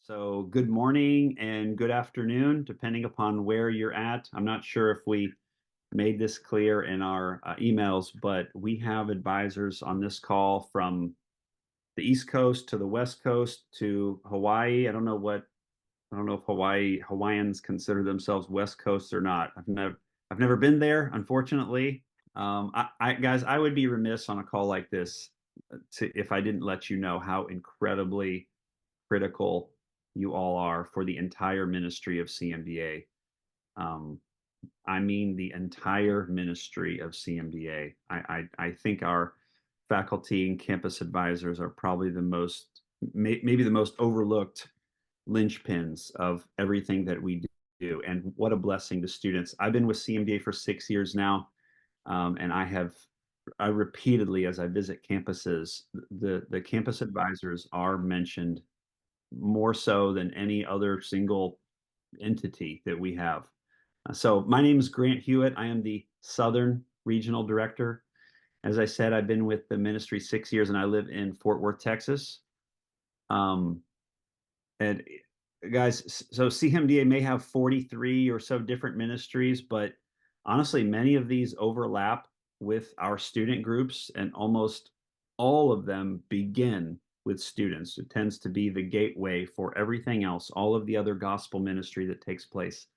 So good morning and good afternoon, depending upon where you're at. I'm not sure if we made this clear in our emails, but we have advisors on this call from the East Coast to the West Coast to Hawaii. I don't know if Hawaiians consider themselves West Coast or not. I've never been there, unfortunately. Guys, I would be remiss on a call like this if I didn't let you know how incredibly critical you all are for the entire ministry of CMDA. Um, I mean, the entire ministry of CMDA. I think our faculty and campus advisors are probably maybe the most overlooked linchpins of everything that we do. And what a blessing to students. I've been with CMDA for 6 years now, and I repeatedly, as I visit campuses, the campus advisors are mentioned more so than any other single entity that we have. So my name is Grant Hewitt. I am the Southern Regional Director. As I said, I've been with the ministry 6 years and I live in Fort Worth, Texas. Um, and guys, so CMDA may have 43 or so different ministries, but honestly, many of these overlap with our student groups, and almost all of them begin with students. It tends to be the gateway for everything else. All of the other gospel ministry that takes place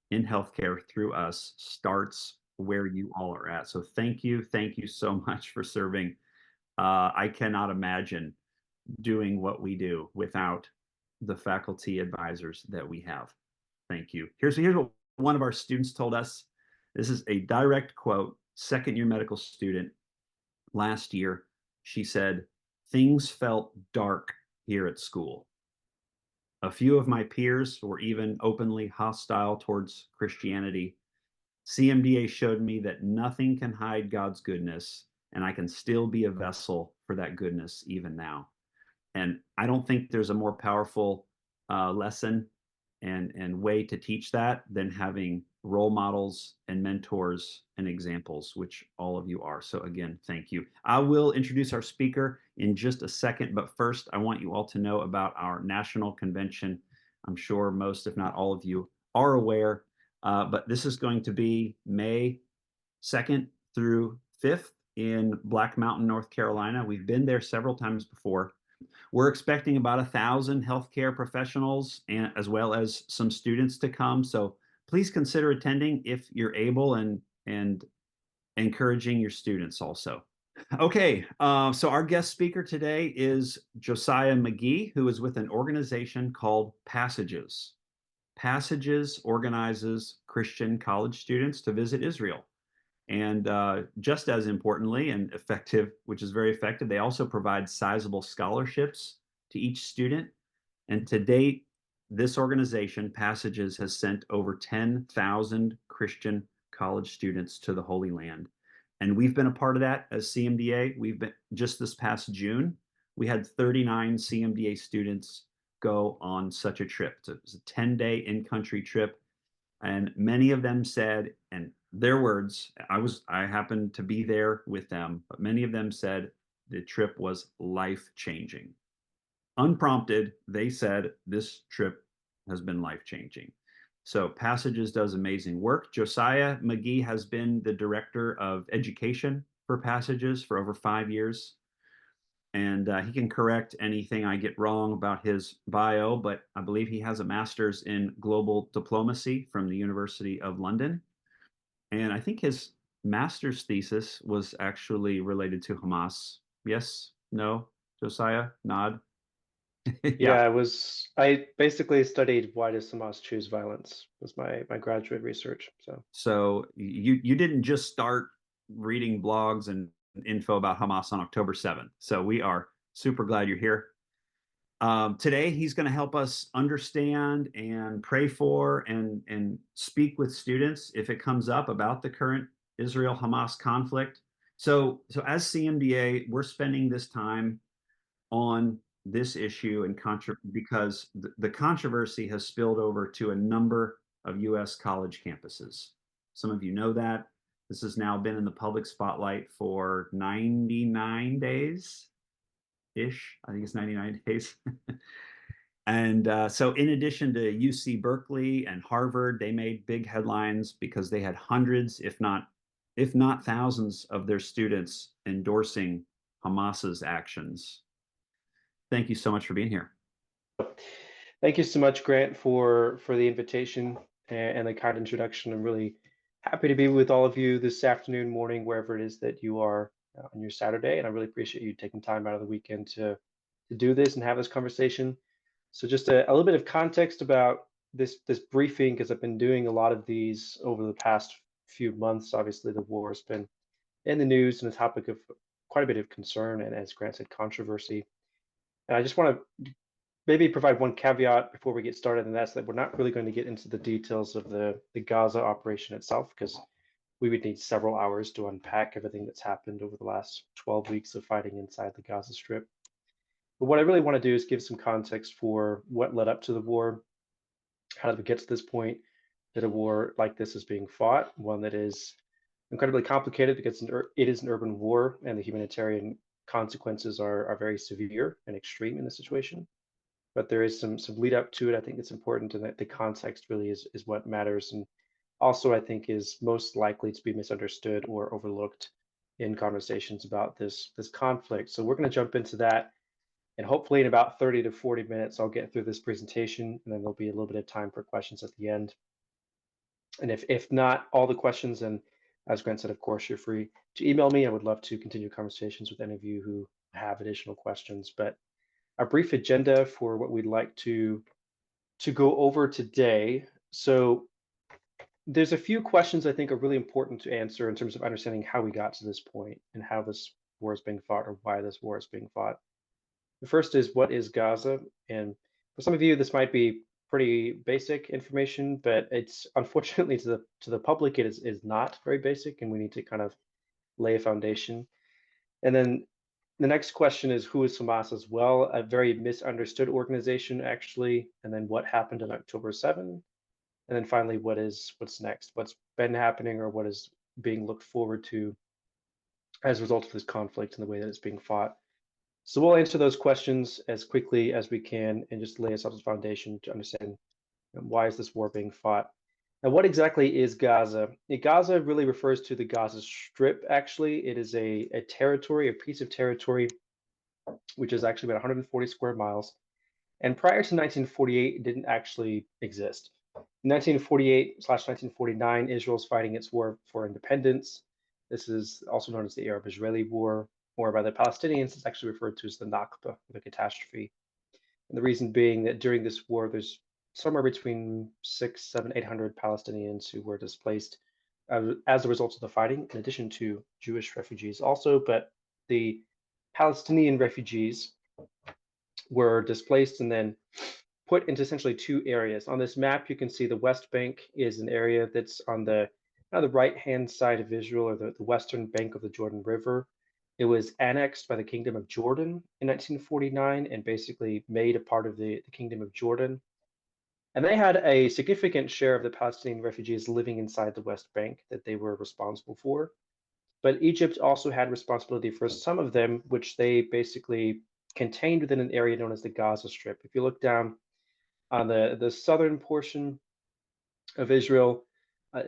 in healthcare through us starts where you all are at. So thank you so much for serving. I cannot imagine doing what we do without the faculty advisors that we have. Thank you. Here's what one of our students told us. This is a direct quote, second year medical student last year. She said, "Things felt dark here at school. A few of my peers were even openly hostile towards Christianity. CMDA showed me that nothing can hide God's goodness, and I can still be a vessel for that goodness even now." And I don't think there's a more powerful lesson and way to teach that than having role models and mentors and examples, which all of you are. So again, thank you. I will introduce our speaker in just a second, but first I want you all to know about our national convention. I'm sure most, if not all of you, are aware, but this is going to be May 2nd through 5th in Black Mountain, North Carolina. We've been there several times before. We're expecting about 1,000 healthcare professionals and as well as some students to come. So please consider attending if you're able, and encouraging your students also. Okay, so our guest speaker today is Josiah McGee, who is with an organization called Passages. Passages organizes Christian college students to visit Israel. And just as importantly and effective, which is very effective, they also provide sizable scholarships to each student. And to date, this organization, Passages, has sent over 10,000 Christian college students to the Holy Land. And we've been a part of that as CMDA. We've been just this past June, we had 39 CMDA students go on such a trip. So it was a 10-day in-country trip, and many of them said, and their words, I happened to be there with them, but many of them said the trip was life changing. Unprompted, they said this trip has been life changing. So Passages does amazing work. Josiah McGee has been the director of education for Passages for over 5 years, and he can correct anything I get wrong about his bio, but I believe he has a master's in global diplomacy from the University of London. And I think his master's thesis was actually related to Hamas. Yes? No? Josiah? Nod? Yeah. Yeah, I basically studied why does Hamas choose violence was my graduate research. So So you didn't just start reading blogs and info about Hamas on October 7th. So we are super glad you're here. Today, he's going to help us understand and pray for and speak with students if it comes up about the current Israel-Hamas conflict. So as CMDA, we're spending this time on this issue and because the controversy has spilled over to a number of U.S. college campuses. Some of you know that. This has now been in the public spotlight for 99 days ish. I think it's 99 days. And so, in addition to UC Berkeley and Harvard, they made big headlines because they had hundreds, if not thousands, of their students endorsing Hamas's actions. Thank you so much for being here. Thank you so much, Grant, for the invitation and the kind introduction. I'm really happy to be with all of you this afternoon, morning, wherever it is that you are on your Saturday. And I really appreciate you taking time out of the weekend to do this and have this conversation. So just a little bit of context about this briefing, because I've been doing a lot of these over the past few months. Obviously, the war has been in the news and a topic of quite a bit of concern and, as Grant said, controversy. And I just want to maybe provide one caveat before we get started, and that's that we're not really going to get into the details of the Gaza operation itself, because we would need several hours to unpack everything that's happened over the last 12 weeks of fighting inside the Gaza Strip. But what I really want to do is give some context for what led up to the war. How did we get to this point that a war like this is being fought, one that is incredibly complicated because it is an urban war and the humanitarian consequences are very severe and extreme in the situation. But there is some lead up to it. I think it's important, and that the context really is what matters, and also I think is most likely to be misunderstood or overlooked in conversations about this conflict. So we're going to jump into that, and hopefully in about 30 to 40 minutes I'll get through this presentation, and then there'll be a little bit of time for questions at the end. And if not all the questions, and as Grant said, of course, you're free to email me. I would love to continue conversations with any of you who have additional questions. But a brief agenda for what we'd like to go over today. So there's a few questions I think are really important to answer in terms of understanding how we got to this point and how this war is being fought, or why this war is being fought. The first is, what is Gaza? And for some of you, this might be pretty basic information, but it's unfortunately to the public, it is not very basic, and we need to kind of lay a foundation. And then the next question is, who is Hamas as well? A very misunderstood organization, actually. And then what happened on October 7? And then finally, what's next? What's been happening, or what is being looked forward to as a result of this conflict and the way that it's being fought? So we'll answer those questions as quickly as we can and just lay ourselves a foundation to understand why is this war being fought. Now, what exactly is Gaza? Gaza really refers to the Gaza Strip, actually. It is a territory, a piece of territory, which is actually about 140 square miles. And prior to 1948, it didn't actually exist. In 1948/1949, Israel's fighting its war for independence. This is also known as the Arab-Israeli War, or by the Palestinians, it's actually referred to as the Nakba, the catastrophe. And the reason being that during this war, there's somewhere between 6, 7, 800 Palestinians who were displaced as a result of the fighting, in addition to Jewish refugees also. But the Palestinian refugees were displaced and then put into essentially two areas. On this map, you can see the West Bank is an area that's on the right-hand side of Israel, or the western bank of the Jordan River. It was annexed by the Kingdom of Jordan in 1949 and basically made a part of the Kingdom of Jordan. And they had a significant share of the Palestinian refugees living inside the West Bank that they were responsible for. But Egypt also had responsibility for some of them, which they basically contained within an area known as the Gaza Strip. If you look down on the southern portion of Israel,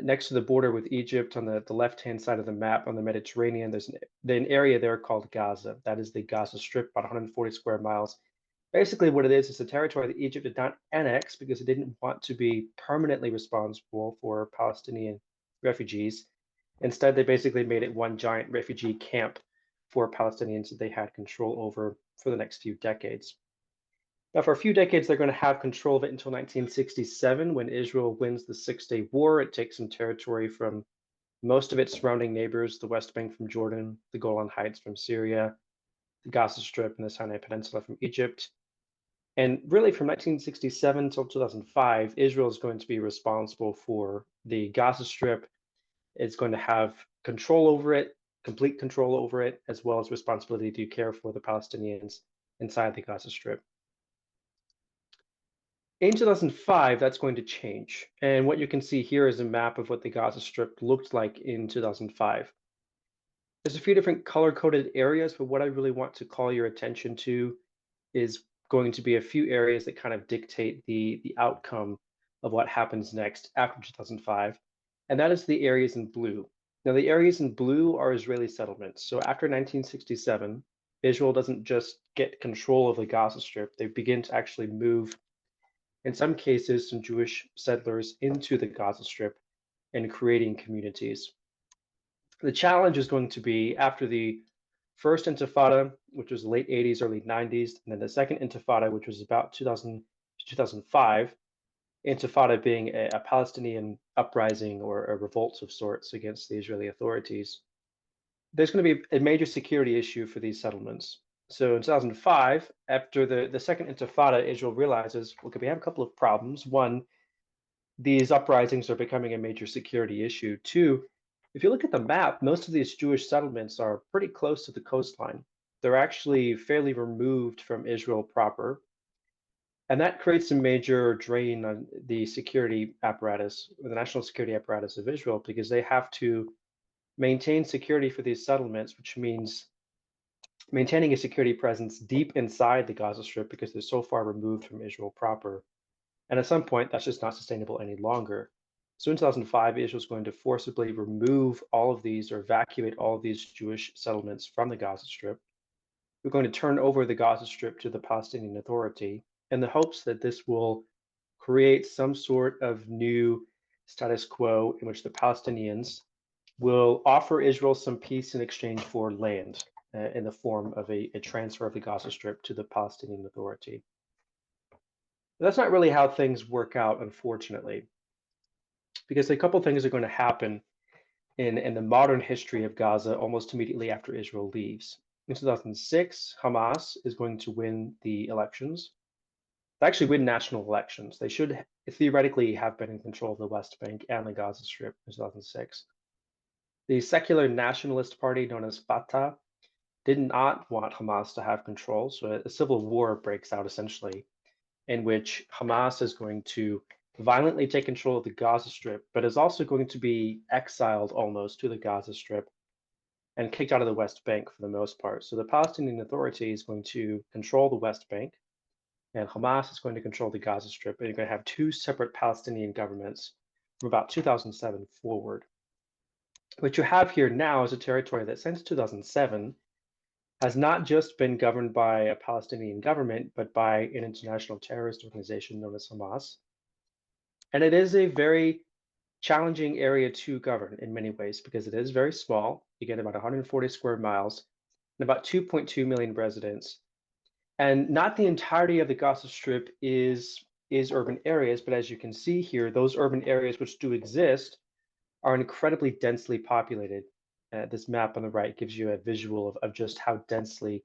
next to the border with Egypt, on the left-hand side of the map on the Mediterranean, there's an area there called Gaza. That is the Gaza Strip, about 140 square miles. Basically, what it is a territory that Egypt did not annex because it didn't want to be permanently responsible for Palestinian refugees. Instead, they basically made it one giant refugee camp for Palestinians that they had control over for the next few decades. Now, for a few decades, they're going to have control of it until 1967, when Israel wins the Six-Day War. It takes some territory from most of its surrounding neighbors, the West Bank from Jordan, the Golan Heights from Syria, the Gaza Strip and the Sinai Peninsula from Egypt. And really, from 1967 until 2005, Israel is going to be responsible for the Gaza Strip. It's going to have control over it, complete control over it, as well as responsibility to care for the Palestinians inside the Gaza Strip. In 2005, that's going to change. And what you can see here is a map of what the Gaza Strip looked like in 2005. There's a few different color-coded areas, but what I really want to call your attention to is going to be a few areas that kind of dictate the outcome of what happens next after 2005, and that is the areas in blue. Now, the areas in blue are Israeli settlements. So after 1967, Israel doesn't just get control of the Gaza Strip, they begin to actually move, in some cases, some Jewish settlers into the Gaza Strip and creating communities. The challenge is going to be after the first Intifada, which was late 80s, early 90s, and then the second Intifada, which was about 2000 to 2005. Intifada being a Palestinian uprising or a revolt of sorts against the Israeli authorities. There's going to be a major security issue for these settlements. So in 2005, after the second Intifada, Israel realizes, okay, we have a couple of problems. One, these uprisings are becoming a major security issue. Two, if you look at the map, most of these Jewish settlements are pretty close to the coastline. They're actually fairly removed from Israel proper. And that creates a major drain on the security apparatus, the national security apparatus of Israel, because they have to maintain security for these settlements, which means maintaining a security presence deep inside the Gaza Strip because they're so far removed from Israel proper. And at some point, that's just not sustainable any longer. So in 2005, Israel is going to forcibly remove all of these or evacuate all of these Jewish settlements from the Gaza Strip. We're going to turn over the Gaza Strip to the Palestinian Authority in the hopes that this will create some sort of new status quo in which the Palestinians will offer Israel some peace in exchange for land in the form of a transfer of the Gaza Strip to the Palestinian Authority. That's not really how things work out, unfortunately, because a couple things are going to happen in the modern history of Gaza almost immediately after Israel leaves. In 2006, Hamas is going to win the elections. They actually win national elections. They should theoretically have been in control of the West Bank and the Gaza Strip in 2006. The secular nationalist party known as Fatah did not want Hamas to have control, so a civil war breaks out essentially, in which Hamas is going to violently take control of the Gaza Strip, but is also going to be exiled almost to the Gaza Strip and kicked out of the West Bank for the most part. So the Palestinian Authority is going to control the West Bank, and Hamas is going to control the Gaza Strip, and you're going to have two separate Palestinian governments from about 2007 forward. What you have here now is a territory that since 2007 has not just been governed by a Palestinian government, but by an international terrorist organization known as Hamas. And it is a very challenging area to govern in many ways because it is very small. You get about 140 square miles and about 2.2 million residents. And not the entirety of the Gaza Strip is urban areas, but as you can see here, those urban areas which do exist are incredibly densely populated. This map on the right gives you a visual of just how densely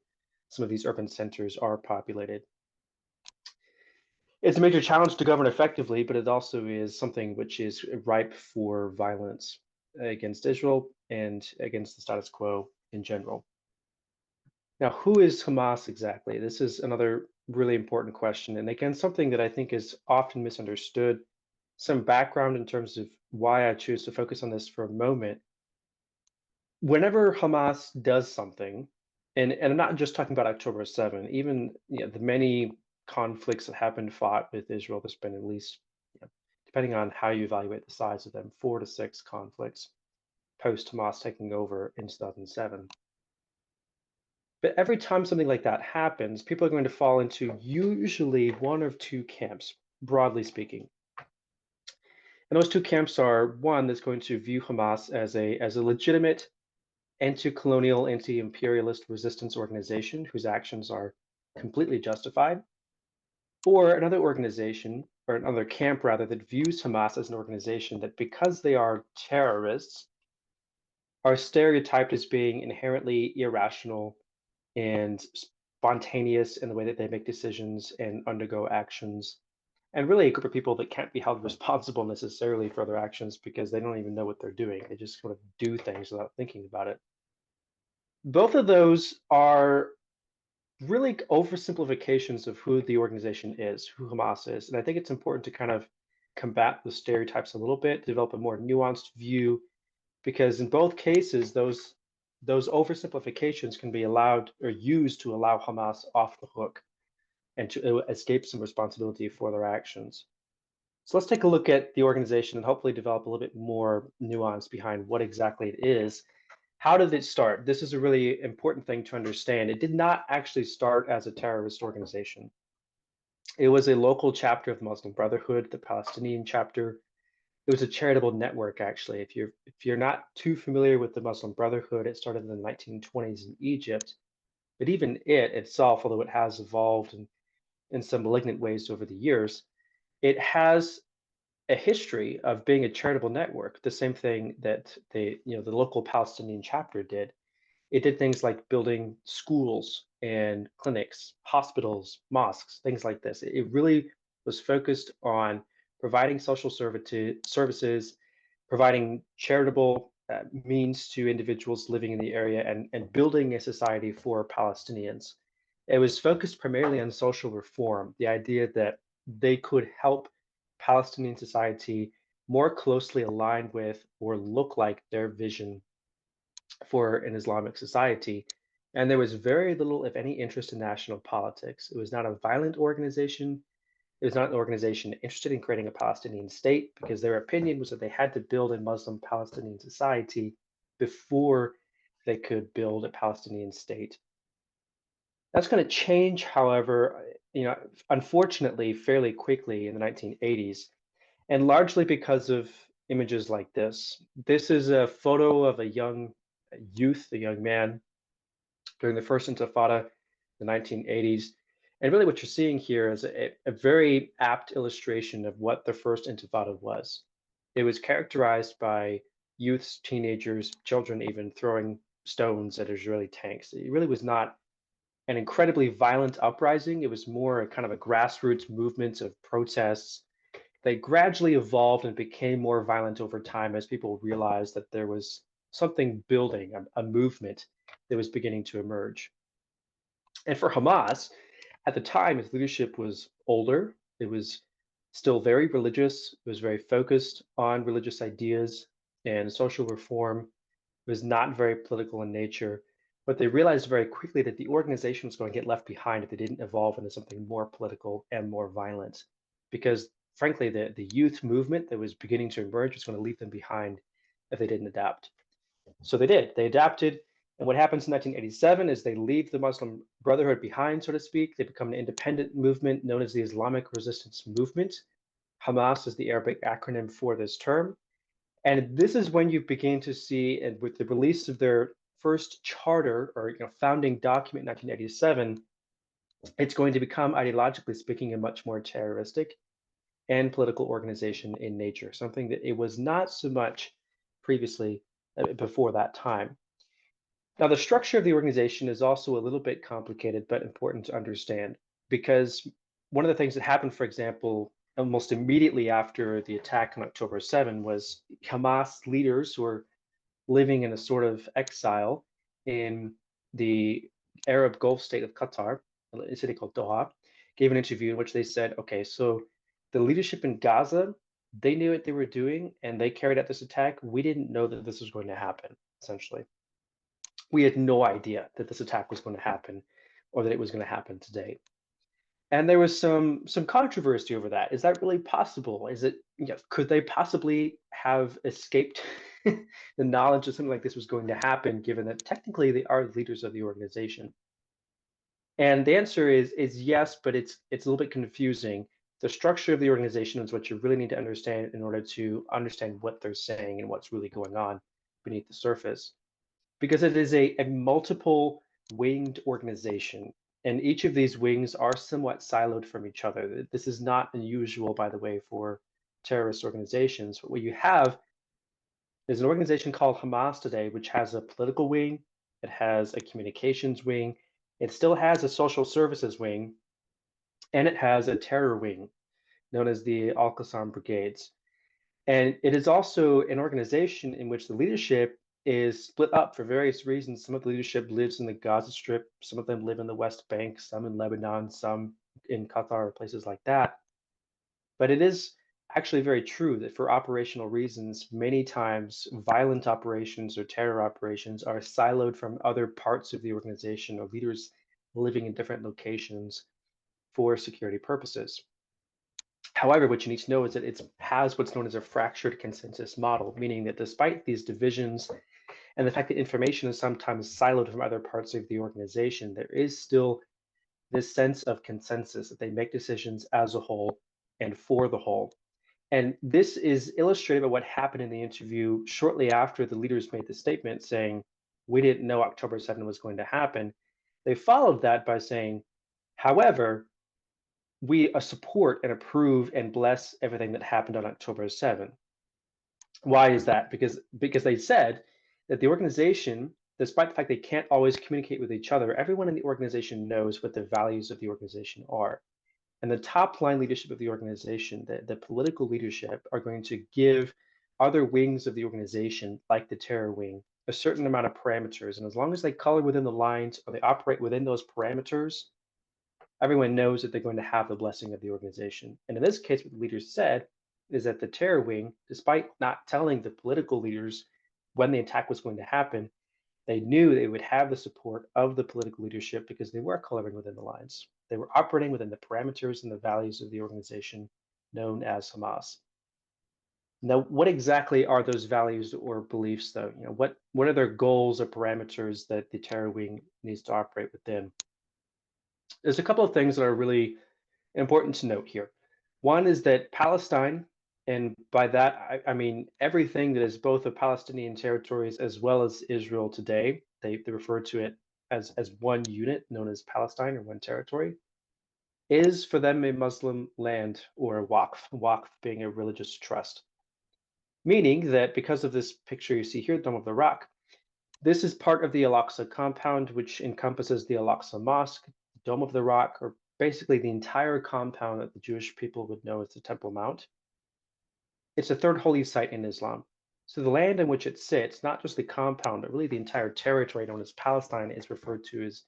some of these urban centers are populated. It's a major challenge to govern effectively, but it also is something which is ripe for violence against Israel and against the status quo in general. Now, who is Hamas exactly? This is another really important question, and again, something that I think is often misunderstood. Some background in terms of why I choose to focus on this for a moment. Whenever Hamas does something, and I'm not just talking about October 7, even the many conflicts that have been fought with Israel, there's been at least, depending on how you evaluate the size of them, 4 to 6 conflicts post Hamas taking over in 2007. But every time something like that happens, people are going to fall into usually one of two camps, broadly speaking. And those two camps are one that's going to view Hamas as a legitimate anti-colonial, anti-imperialist resistance organization whose actions are completely justified, or another organization, or another camp rather, that views Hamas as an organization that because they are terrorists, are stereotyped as being inherently irrational and spontaneous in the way that they make decisions and undergo actions, and really a group of people that can't be held responsible necessarily for their actions because they don't even know what they're doing. They just sort of do things without thinking about it. Both of those are really oversimplifications of who the organization is, who Hamas is. And I think it's important to kind of combat the stereotypes a little bit, develop a more nuanced view, because in both cases, those oversimplifications can be allowed or used to allow Hamas off the hook. and to escape some responsibility for their actions. So let's take a look at the organization and hopefully develop a little bit more nuance behind what exactly it is. How did it start? This is a really important thing to understand. It did not actually start as a terrorist organization. It was a local chapter of the Muslim Brotherhood, the Palestinian chapter. It was a charitable network, actually. If you're not too familiar with the Muslim Brotherhood, it started in the 1920s in Egypt. But even it itself, although it has evolved in some malignant ways over the years, it has a history of being a charitable network. The same thing that the local Palestinian chapter did. It did things like building schools and clinics, hospitals, mosques, things like this. It really was focused on providing social services, providing charitable means to individuals living in the area, and building a society for Palestinians. It was focused primarily on social reform, the idea that they could help Palestinian society more closely align with or look like their vision for an Islamic society. And there was very little, if any, interest in national politics. It was not a violent organization. It was not an organization interested in creating a Palestinian state because their opinion was that they had to build a Muslim Palestinian society before they could build a Palestinian state. That's going to change, however, unfortunately, fairly quickly in the 1980s, and largely because of images like this. This is a photo of a young youth, a young man during the first Intifada, the 1980s. And really, what you're seeing here is a very apt illustration of what the first Intifada was. It was characterized by youths, teenagers, children, even throwing stones at Israeli tanks. It really was not an incredibly violent uprising. It was more a kind of a grassroots movement of protests. They gradually evolved and became more violent over time as people realized that there was something building, a movement that was beginning to emerge. And for Hamas, at the time, its leadership was older. It was still very religious. It was very focused on religious ideas and social reform. It was not very political in nature. But they realized very quickly that the organization was going to get left behind if they didn't evolve into something more political and more violent. Because frankly, the youth movement that was beginning to emerge was going to leave them behind if they didn't adapt. So they did. They adapted. And what happens in 1987 is they leave the Muslim Brotherhood behind, so to speak. They become an independent movement known as the Islamic Resistance Movement. Hamas is the Arabic acronym for this term. And this is when you begin to see, and with the release of their first charter or founding document in 1987, it's going to become, ideologically speaking, a much more terroristic and political organization in nature, something that it was not so much previously before that time. Now, the structure of the organization is also a little bit complicated, but important to understand because one of the things that happened, for example, almost immediately after the attack on October 7 was Hamas leaders who were living in a sort of exile in the Arab Gulf state of Qatar, a city called Doha, gave an interview in which they said, okay, so the leadership in Gaza, they knew what they were doing and they carried out this attack. We didn't know that this was going to happen, essentially. We had no idea that this attack was going to happen or that it was going to happen today. And there was some controversy over that. Is that really possible? Is it, could they possibly have escaped the knowledge that something like this was going to happen, given that technically they are the leaders of the organization? And the answer is yes, but it's a little bit confusing. The structure of the organization is what you really need to understand in order to understand what they're saying and what's really going on beneath the surface because it is a multiple winged organization. And each of these wings are somewhat siloed from each other. This is not unusual, by the way, for terrorist organizations. But what you have is an organization called Hamas today, which has a political wing, it has a communications wing, it still has a social services wing, and it has a terror wing known as the Al Qassam Brigades. And it is also an organization in which the leadership is split up for various reasons. Some of the leadership lives in the Gaza Strip, some of them live in the West Bank, some in Lebanon, some in Qatar, places like that. But it is actually very true that for operational reasons, many times violent operations or terror operations are siloed from other parts of the organization or leaders living in different locations for security purposes. However, what you need to know is that it has what's known as a fractured consensus model, meaning that despite these divisions and the fact that information is sometimes siloed from other parts of the organization, there is still this sense of consensus that they make decisions as a whole and for the whole. And this is illustrated by what happened in the interview shortly after the leaders made the statement saying, "We didn't know October 7 was going to happen." They followed that by saying, "However, we support and approve and bless everything that happened on October 7." Why is that? Because they said that the organization, despite the fact they can't always communicate with each other, everyone in the organization knows what the values of the organization are. And the top line leadership of the organization, the political leadership, are going to give other wings of the organization, like the terror wing, a certain amount of parameters. And as long as they color within the lines or they operate within those parameters, everyone knows that they're going to have the blessing of the organization. And in this case, what the leaders said is that the terror wing, despite not telling the political leaders when the attack was going to happen, they knew they would have the support of the political leadership because they were coloring within the lines. They were operating within the parameters and the values of the organization known as Hamas. Now, what exactly are those values or beliefs, though? What are their goals or parameters that the terror wing needs to operate within? There's a couple of things that are really important to note here. One is that Palestine, and by that I mean everything that is both of Palestinian territories as well as Israel today, they refer to it as one unit known as Palestine or one territory, is for them a Muslim land or a waqf being a religious trust. Meaning that because of this picture you see here, Dome of the Rock, this is part of the Al-Aqsa compound, which encompasses the Al-Aqsa Mosque, Dome of the Rock, or basically the entire compound that the Jewish people would know as the Temple Mount. It's the third holy site in Islam. So the land in which it sits, not just the compound, but really the entire territory known as Palestine, is referred to as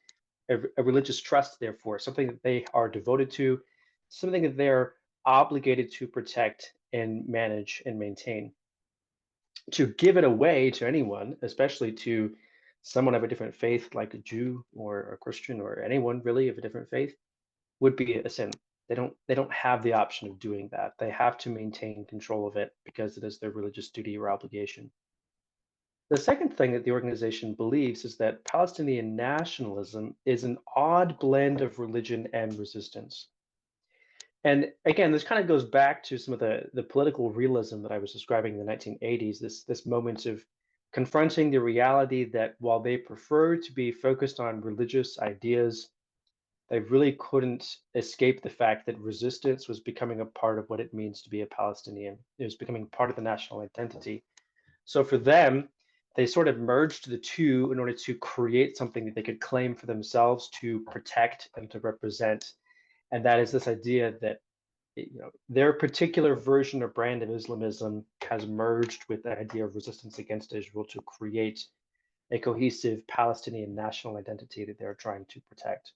a religious trust, therefore, something that they are devoted to, something that they're obligated to protect and manage and maintain. To give it away to anyone, especially to someone of a different faith, like a Jew or a Christian or anyone really of a different faith, would be a sin. They don't have the option of doing that. They have to maintain control of it because it is their religious duty or obligation. The second thing that the organization believes is that Palestinian nationalism is an odd blend of religion and resistance. And again, this kind of goes back to some of the political realism that I was describing in the 1980s, this moment of confronting the reality that while they prefer to be focused on religious ideas, they really couldn't escape the fact that resistance was becoming a part of what it means to be a Palestinian. It was becoming part of the national identity. So for them, they sort of merged the two in order to create something that they could claim for themselves to protect and to represent. And that is this idea that their particular version or brand of Islamism has merged with the idea of resistance against Israel to create a cohesive Palestinian national identity that they're trying to protect.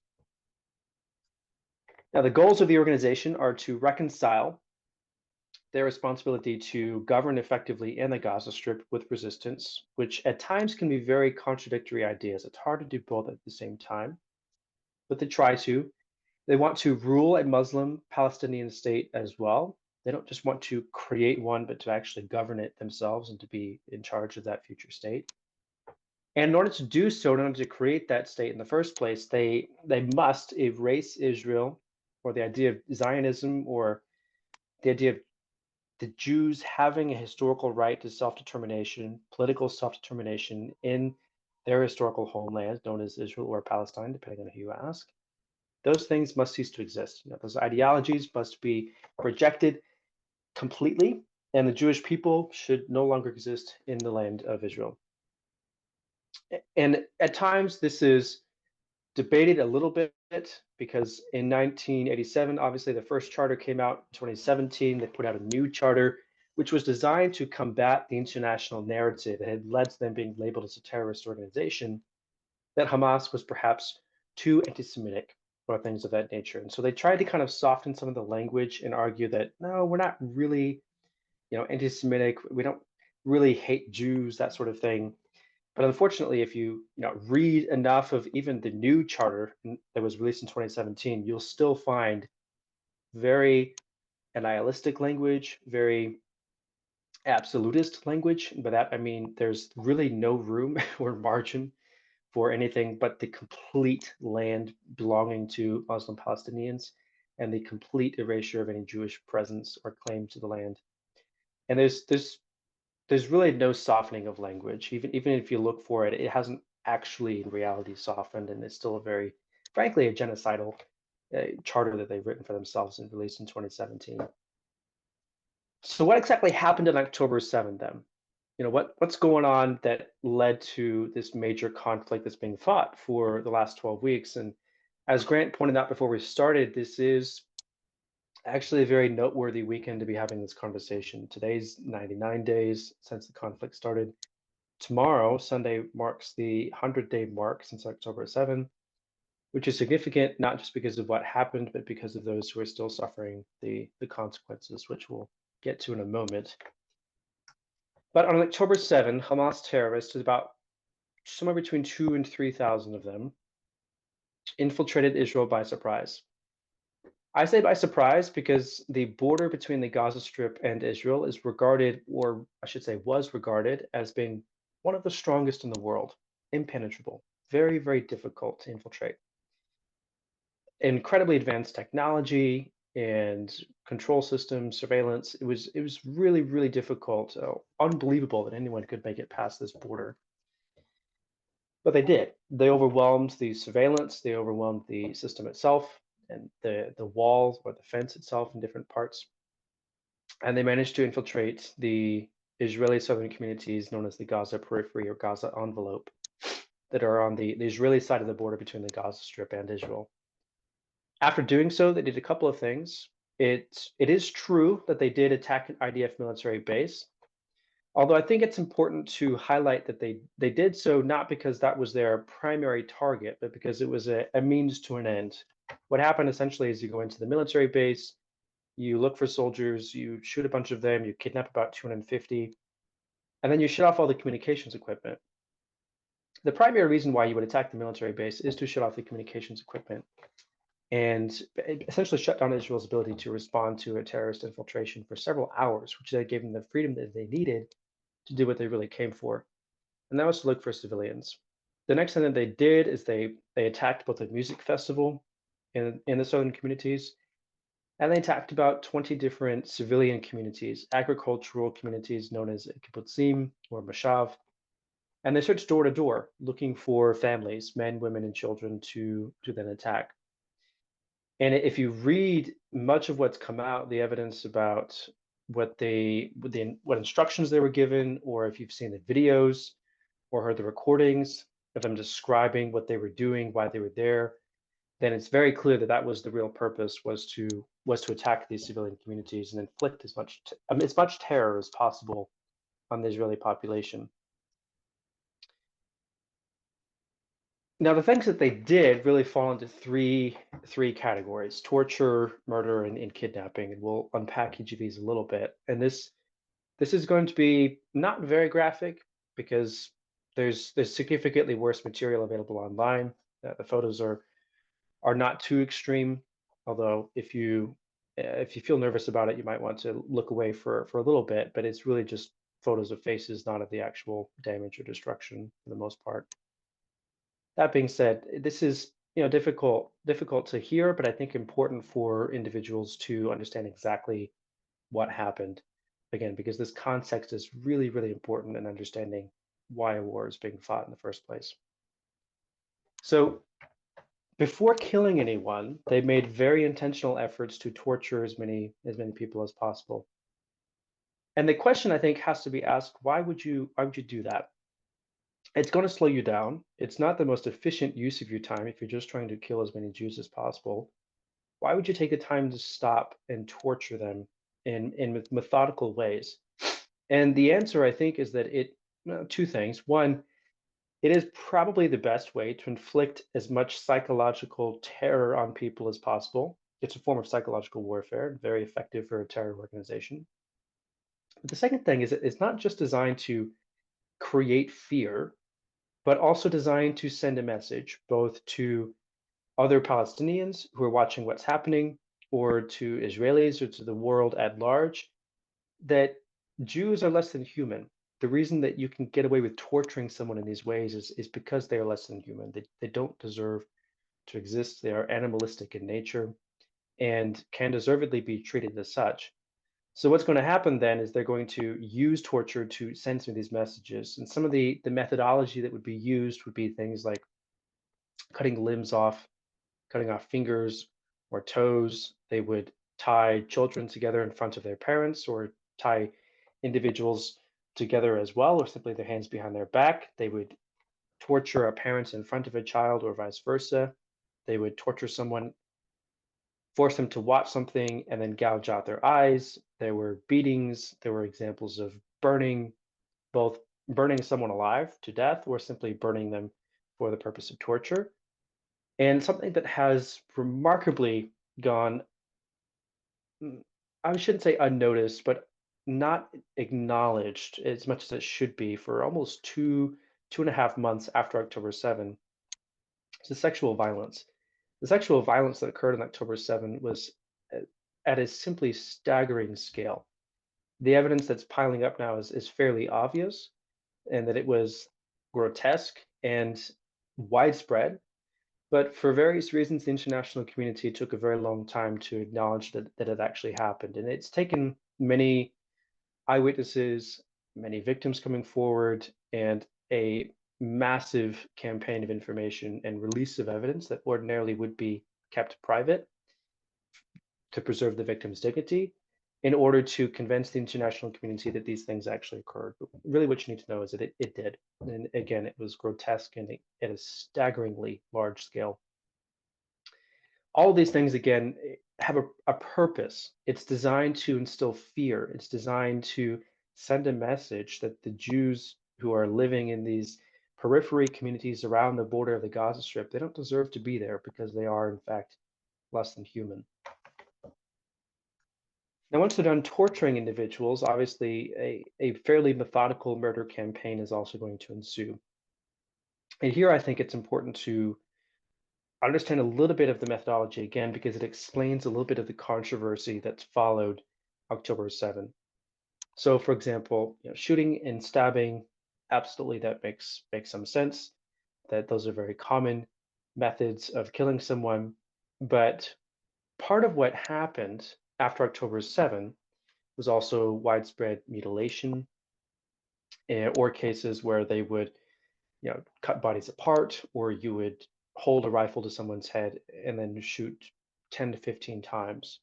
Now, the goals of the organization are to reconcile their responsibility to govern effectively in the Gaza Strip with resistance, which at times can be very contradictory ideas. It's hard to do both at the same time, but they try to. They want to rule a Muslim Palestinian state as well. They don't just want to create one, but to actually govern it themselves and to be in charge of that future state. And in order to do so, in order to create that state in the first place, they must erase Israel or the idea of Zionism or the idea of the Jews having a historical right to self-determination, political self-determination in their historical homeland, known as Israel or Palestine, depending on who you ask. Those things must cease to exist. Those ideologies must be rejected completely, and the Jewish people should no longer exist in the land of Israel. And at times, this is debated a little bit because in 1987, obviously, the first charter came out. In 2017, they put out a new charter, which was designed to combat the international narrative that had led to them being labeled as a terrorist organization, that Hamas was perhaps too anti-Semitic or things of that nature. And so they tried to kind of soften some of the language and argue that, no, we're not really, anti-Semitic. We don't really hate Jews, that sort of thing. But unfortunately, if you read enough of even the new charter that was released in 2017, you'll still find very nihilistic language, very absolutist language. By that, I mean there's really no room or margin for anything but the complete land belonging to Muslim Palestinians and the complete erasure of any Jewish presence or claim to the land. And there's really no softening of language. Even if you look for it, it hasn't actually in reality softened, and it's still a very, frankly, a genocidal charter that they've written for themselves and released in 2017. So what exactly happened on October 7th then? What's going on that led to this major conflict that's being fought for the last 12 weeks? And as Grant pointed out before we started, this is actually a very noteworthy weekend to be having this conversation. Today's 99 days since the conflict started. Tomorrow, Sunday, marks the 100-day mark since October 7th, which is significant not just because of what happened, but because of those who are still suffering the consequences, which we'll get to in a moment. But on October 7th, Hamas terrorists, about somewhere between 2 and 3,000 of them, infiltrated Israel by surprise. I say by surprise because the border between the Gaza Strip and Israel is regarded, or I should say, was regarded as being one of the strongest in the world, impenetrable, very, very difficult to infiltrate. Incredibly advanced technology and control systems, surveillance. It was really, really difficult, unbelievable that anyone could make it past this border. But they did. They overwhelmed the surveillance, they overwhelmed the system itself and the walls or the fence itself in different parts. And they managed to infiltrate the Israeli southern communities known as the Gaza Periphery or Gaza Envelope that are on the Israeli side of the border between the Gaza Strip and Israel. After doing so, they did a couple of things. It is true that they did attack an IDF military base, although I think it's important to highlight that they did so not because that was their primary target, but because it was a means to an end. What happened essentially is you go into the military base, you look for soldiers, you shoot a bunch of them, you kidnap about 250, and then you shut off all the communications equipment. The primary reason why you would attack the military base is to shut off the communications equipment and essentially shut down Israel's ability to respond to a terrorist infiltration for several hours, which then gave them the freedom that they needed to do what they really came for, and that was to look for civilians. The next thing that they did is they attacked both a music festival in the southern communities, and they attacked about 20 different civilian communities, agricultural communities known as kibbutzim or mashav, and they searched door to door looking for families, men, women, and children to then attack. And if you read much of what's come out, the evidence about what instructions they were given, or if you've seen the videos or heard the recordings of them describing what they were doing, why they were there, then it's very clear that that was the real purpose was to attack these civilian communities and inflict as much terror as possible on the Israeli population. Now, the things that they did really fall into three categories: torture, murder, and kidnapping. And we'll unpack each of these a little bit. And this is going to be not very graphic because there's significantly worse material available online. The photos are not too extreme, although if you feel nervous about it, you might want to look away for a little bit. But it's really just photos of faces, not of the actual damage or destruction for the most part. That being said, this is difficult to hear, but I think important for individuals to understand exactly what happened. Again, because this context is really, really important in understanding why a war is being fought in the first place. So before killing anyone, they made very intentional efforts to torture as many people as possible. And the question I think has to be asked, why would you do that? It's going to slow you down. It's not the most efficient use of your time if you're just trying to kill as many Jews as possible. Why would you take the time to stop and torture them in methodical ways? And the answer, I think, is that two things. One, it is probably the best way to inflict as much psychological terror on people as possible. It's a form of psychological warfare, very effective for a terror organization. But the second thing is that it's not just designed to create fear, but also designed to send a message both to other Palestinians who are watching what's happening, or to Israelis or to the world at large, that Jews are less than human. The reason that you can get away with torturing someone in these ways is because they are less than human. They don't deserve to exist. They are animalistic in nature and can deservedly be treated as such. So what's going to happen then is they're going to use torture to send some of these messages. And some of the methodology that would be used would be things like cutting limbs off, cutting off fingers or toes. They would tie children together in front of their parents, or tie individuals together as well, or simply their hands behind their back. They would torture a parent in front of a child, or vice versa. They would torture someone, force them to watch something, and then gouge out their eyes. There were beatings. There were examples of burning, both burning someone alive to death or simply burning them for the purpose of torture. And something that has remarkably gone, mm, I shouldn't say unnoticed, but not acknowledged as much as it should be for almost 2.5 months after October 7, is the sexual violence. The sexual violence that occurred on October 7 was at at a simply staggering scale. The evidence that's piling up now is fairly obvious, and that it was grotesque and widespread. But for various reasons, the international community took a very long time to acknowledge that it actually happened. And it's taken many eyewitnesses, many victims coming forward, and a massive campaign of information and release of evidence that ordinarily would be kept private to preserve the victim's dignity, in order to convince the international community that these things actually occurred. But really, what you need to know is that it did. And again, it was grotesque and at a staggeringly large scale. All of these things, again, have a purpose. It's designed to instill fear. It's designed to send a message that the Jews who are living in these periphery communities around the border of the Gaza Strip, they don't deserve to be there because they are, in fact, less than human. Now, once they're done torturing individuals, obviously a fairly methodical murder campaign is also going to ensue. And here I think it's important to understand a little bit of the methodology again, because it explains a little bit of the controversy that's followed October 7. So, for example, shooting and stabbing, absolutely that makes some sense. That those are very common methods of killing someone. But part of what happened after October 7 was also widespread mutilation, or cases where they would, cut bodies apart, or you would hold a rifle to someone's head and then shoot 10 to 15 times.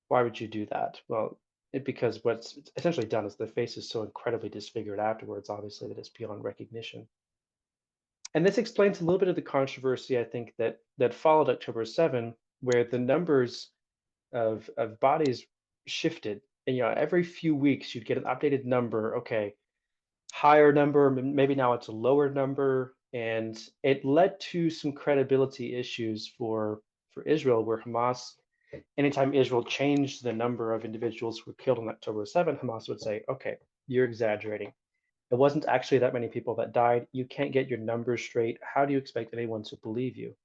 Why would you do that? Well, because what's essentially done is the face is so incredibly disfigured afterwards, obviously, that it's beyond recognition. And this explains a little bit of the controversy, I think, that followed October 7, where the numbers of bodies shifted. And every few weeks you'd get an updated number. Okay, higher number, maybe now it's a lower number, and it led to some credibility issues for Israel, where Hamas, anytime Israel changed the number of individuals who were killed on October 7, Hamas would say, "Okay, you're exaggerating. It wasn't actually that many people that died. You can't get your numbers straight. How do you expect anyone to believe you?"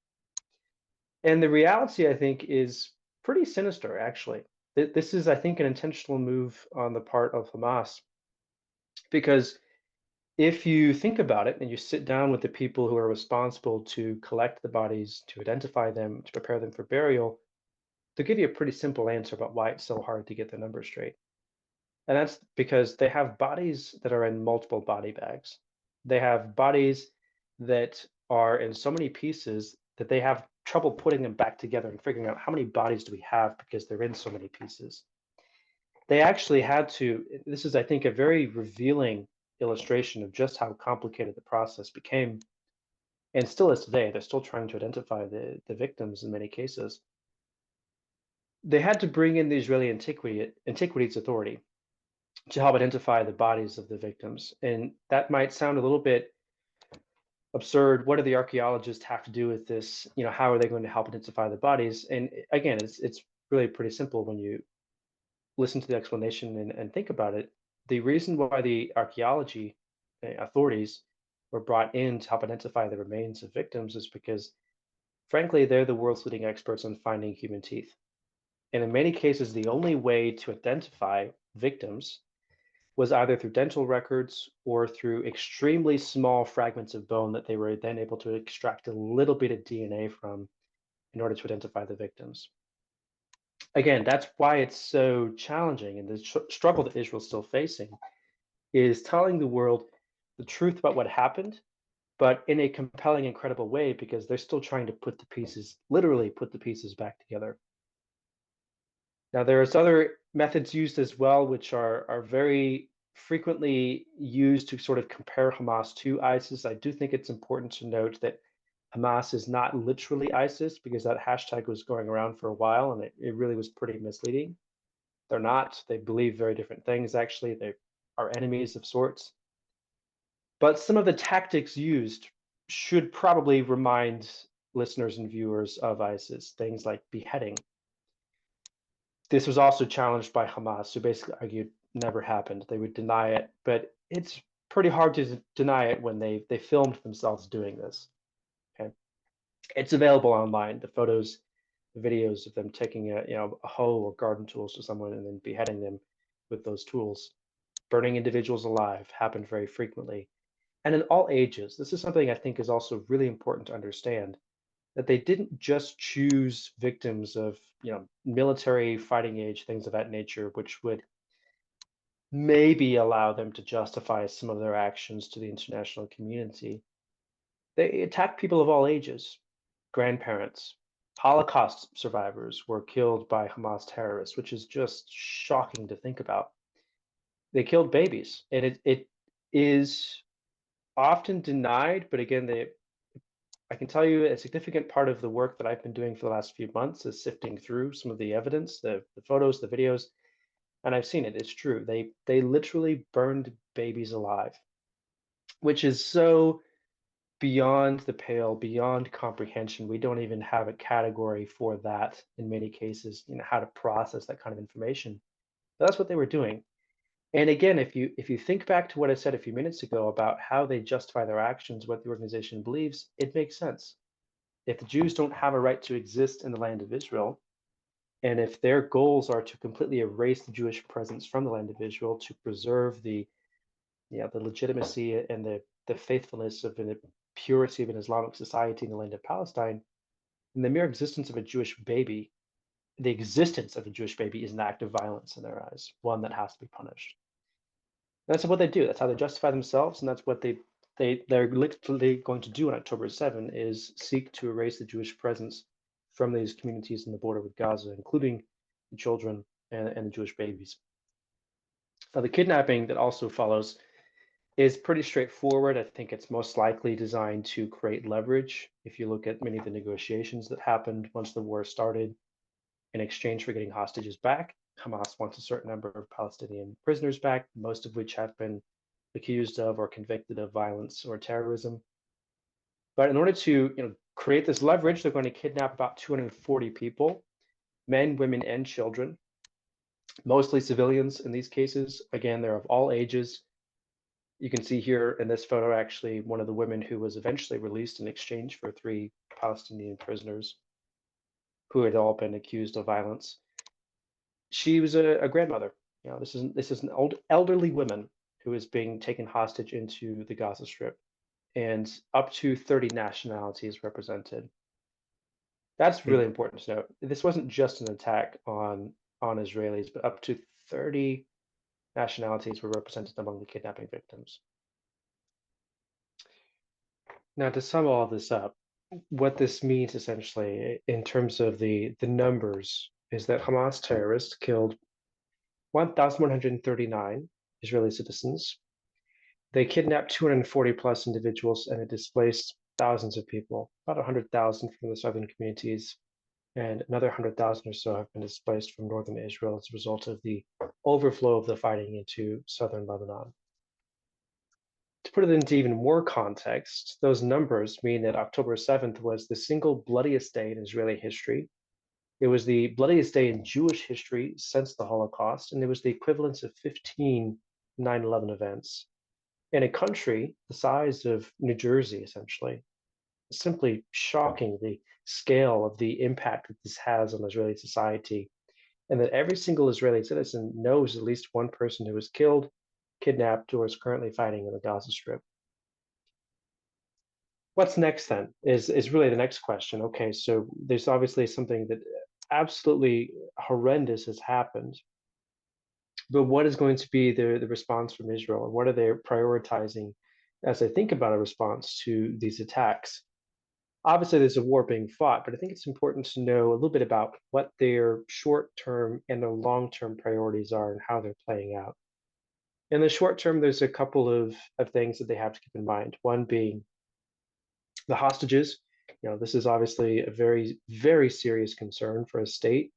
And the reality, I think, is pretty sinister, actually. This is, I think, an intentional move on the part of Hamas, because if you think about it and you sit down with the people who are responsible to collect the bodies, to identify them, to prepare them for burial, they'll give you a pretty simple answer about why it's so hard to get the numbers straight. And that's because they have bodies that are in multiple body bags. They have bodies that are in so many pieces that they have trouble putting them back together and figuring out how many bodies do we have because they're in so many pieces. They actually had to, this is, I think, a very revealing illustration of just how complicated the process became, and still is today. They're still trying to identify the victims in many cases. They had to bring in the Israeli Antiquities Authority to help identify the bodies of the victims. And that might sound a little bit absurd. What do the archaeologists have to do with this? How are they going to help identify the bodies? And again, it's really pretty simple when you listen to the explanation and think about it. The reason why the archaeology authorities were brought in to help identify the remains of victims is because, frankly, they're the world's leading experts on finding human teeth. And in many cases, the only way to identify victims was either through dental records or through extremely small fragments of bone that they were then able to extract a little bit of DNA from in order to identify the victims. Again, that's why it's so challenging, and the struggle that Israel's still facing is telling the world the truth about what happened, but in a compelling and credible way, because they're still trying to put the pieces, literally put the pieces back together. Now, there's other methods used as well, which are very frequently used to sort of compare Hamas to ISIS. I do think it's important to note that Hamas is not literally ISIS, because that hashtag was going around for a while and it really was pretty misleading. They're not. They believe very different things, actually. They are enemies of sorts. But some of the tactics used should probably remind listeners and viewers of ISIS, things like beheading. This was also challenged by Hamas, who basically argued never happened. They would deny it, but it's pretty hard to deny it when they filmed themselves doing this. Okay, it's available online. The photos, the videos of them taking a hoe or garden tools to someone and then beheading them with those tools, burning individuals alive, happened very frequently, and in all ages. This is something I think is also really important to understand, that they didn't just choose victims of military fighting age, things of that nature, which would maybe allow them to justify some of their actions to the international community. They attacked people of all ages. Grandparents, Holocaust survivors were killed by Hamas terrorists, which is just shocking to think about. They killed babies, and it is often denied, but again, I can tell you a significant part of the work that I've been doing for the last few months is sifting through some of the evidence, the photos, the videos, and I've seen it. It's true. They literally burned babies alive, which is so beyond the pale, beyond comprehension. We don't even have a category for that in many cases, how to process that kind of information. But that's what they were doing. And again, if you think back to what I said a few minutes ago about how they justify their actions, what the organization believes, it makes sense. If the Jews don't have a right to exist in the land of Israel, and if their goals are to completely erase the Jewish presence from the land of Israel to preserve the legitimacy and the faithfulness of the purity of an Islamic society in the land of Palestine, then the mere existence of a Jewish baby, the existence of a Jewish baby is an act of violence in their eyes, one that has to be punished. That's what they do. That's how they justify themselves, and that's what they're literally going to do on October 7 is seek to erase the Jewish presence from these communities in the border with Gaza, including the children and the Jewish babies. Now, the kidnapping that also follows is pretty straightforward. I think it's most likely designed to create leverage. If you look at many of the negotiations that happened once the war started, in exchange for getting hostages back, Hamas wants a certain number of Palestinian prisoners back, most of which have been accused of or convicted of violence or terrorism. But in order to create this leverage, they're going to kidnap about 240 people, men, women, and children, mostly civilians in these cases. Again, they're of all ages. You can see here in this photo, actually, one of the women who was eventually released in exchange for 3 Palestinian prisoners who had all been accused of violence. She was a grandmother. This is an old elderly woman who is being taken hostage into the Gaza Strip, and up to 30 nationalities represented. That's really important to note. This wasn't just an attack on Israelis, but up to 30 nationalities were represented among the kidnapping victims. Now, to sum all this up, what this means essentially in terms of the numbers is that Hamas terrorists killed 1,139 Israeli citizens. They kidnapped 240 plus individuals and it displaced thousands of people, about 100,000 from the southern communities, and another 100,000 or so have been displaced from northern Israel as a result of the overflow of the fighting into southern Lebanon. To put it into even more context, those numbers mean that October 7th was the single bloodiest day in Israeli history. It was the bloodiest day in Jewish history since the Holocaust, and it was the equivalent of 15 9/11 events. In a country the size of New Jersey, essentially, it's simply shocking the scale of the impact that this has on Israeli society, and that every single Israeli citizen knows at least one person who was killed, kidnapped, or is currently fighting in the Gaza Strip. What's next then is really the next question. Okay, so there's obviously something that absolutely horrendous has happened, but what is going to be the response from Israel, and what are they prioritizing as they think about a response to these attacks? Obviously, there's a war being fought, but I think it's important to know a little bit about what their short-term and their long-term priorities are and how they're playing out. In the short term, there's a couple of things that they have to keep in mind. One being the hostages. This is obviously a very, very serious concern for a state.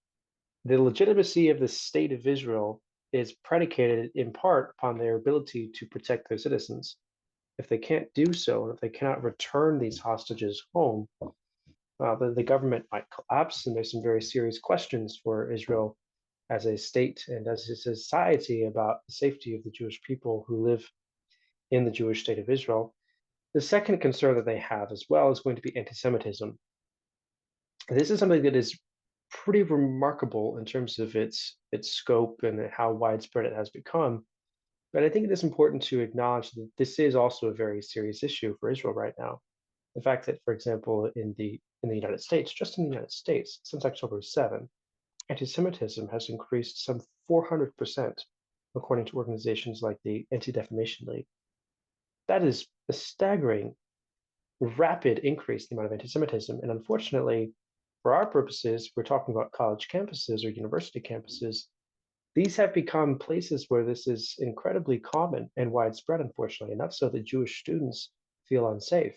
The legitimacy of the state of Israel is predicated in part upon their ability to protect their citizens. If they can't do so, and if they cannot return these hostages home, the government might collapse, and there's some very serious questions for Israel as a state and as a society about the safety of the Jewish people who live in the Jewish state of Israel. The second concern that they have as well is going to be anti-Semitism. This is something that is pretty remarkable in terms of its scope and how widespread it has become. But I think it is important to acknowledge that this is also a very serious issue for Israel right now. The fact that, for example, in the United States, just in the United States, since October 7, anti-Semitism has increased some 400%, according to organizations like the Anti-Defamation League. That is a staggering, rapid increase in the amount of anti-Semitism. And unfortunately, for our purposes, we're talking about college campuses or university campuses. These have become places where this is incredibly common and widespread, unfortunately, enough so that Jewish students feel unsafe.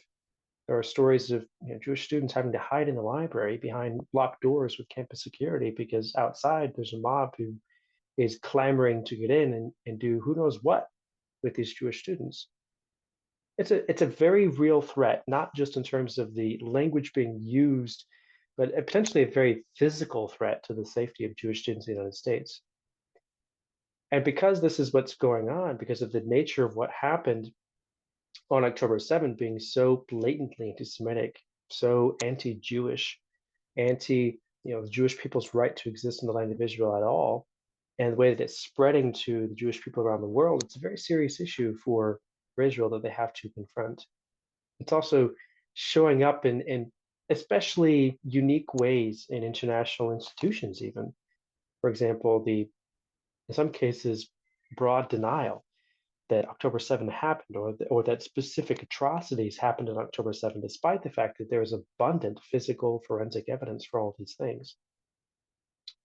There are stories of Jewish students having to hide in the library behind locked doors with campus security because outside there's a mob who is clamoring to get in and do who knows what with these Jewish students. It's a very real threat, not just in terms of the language being used, but potentially a very physical threat to the safety of Jewish students in the United States. And because this is what's going on, because of the nature of what happened on October 7th being so blatantly anti-Semitic, so anti-Jewish, anti, the Jewish people's right to exist in the land of Israel at all, and the way that it's spreading to the Jewish people around the world, it's a very serious issue for Israel that they have to confront. It's also showing up in especially unique ways in international institutions, even. For example, in some cases, broad denial that October 7 happened or that specific atrocities happened on October 7, despite the fact that there is abundant physical forensic evidence for all of these things.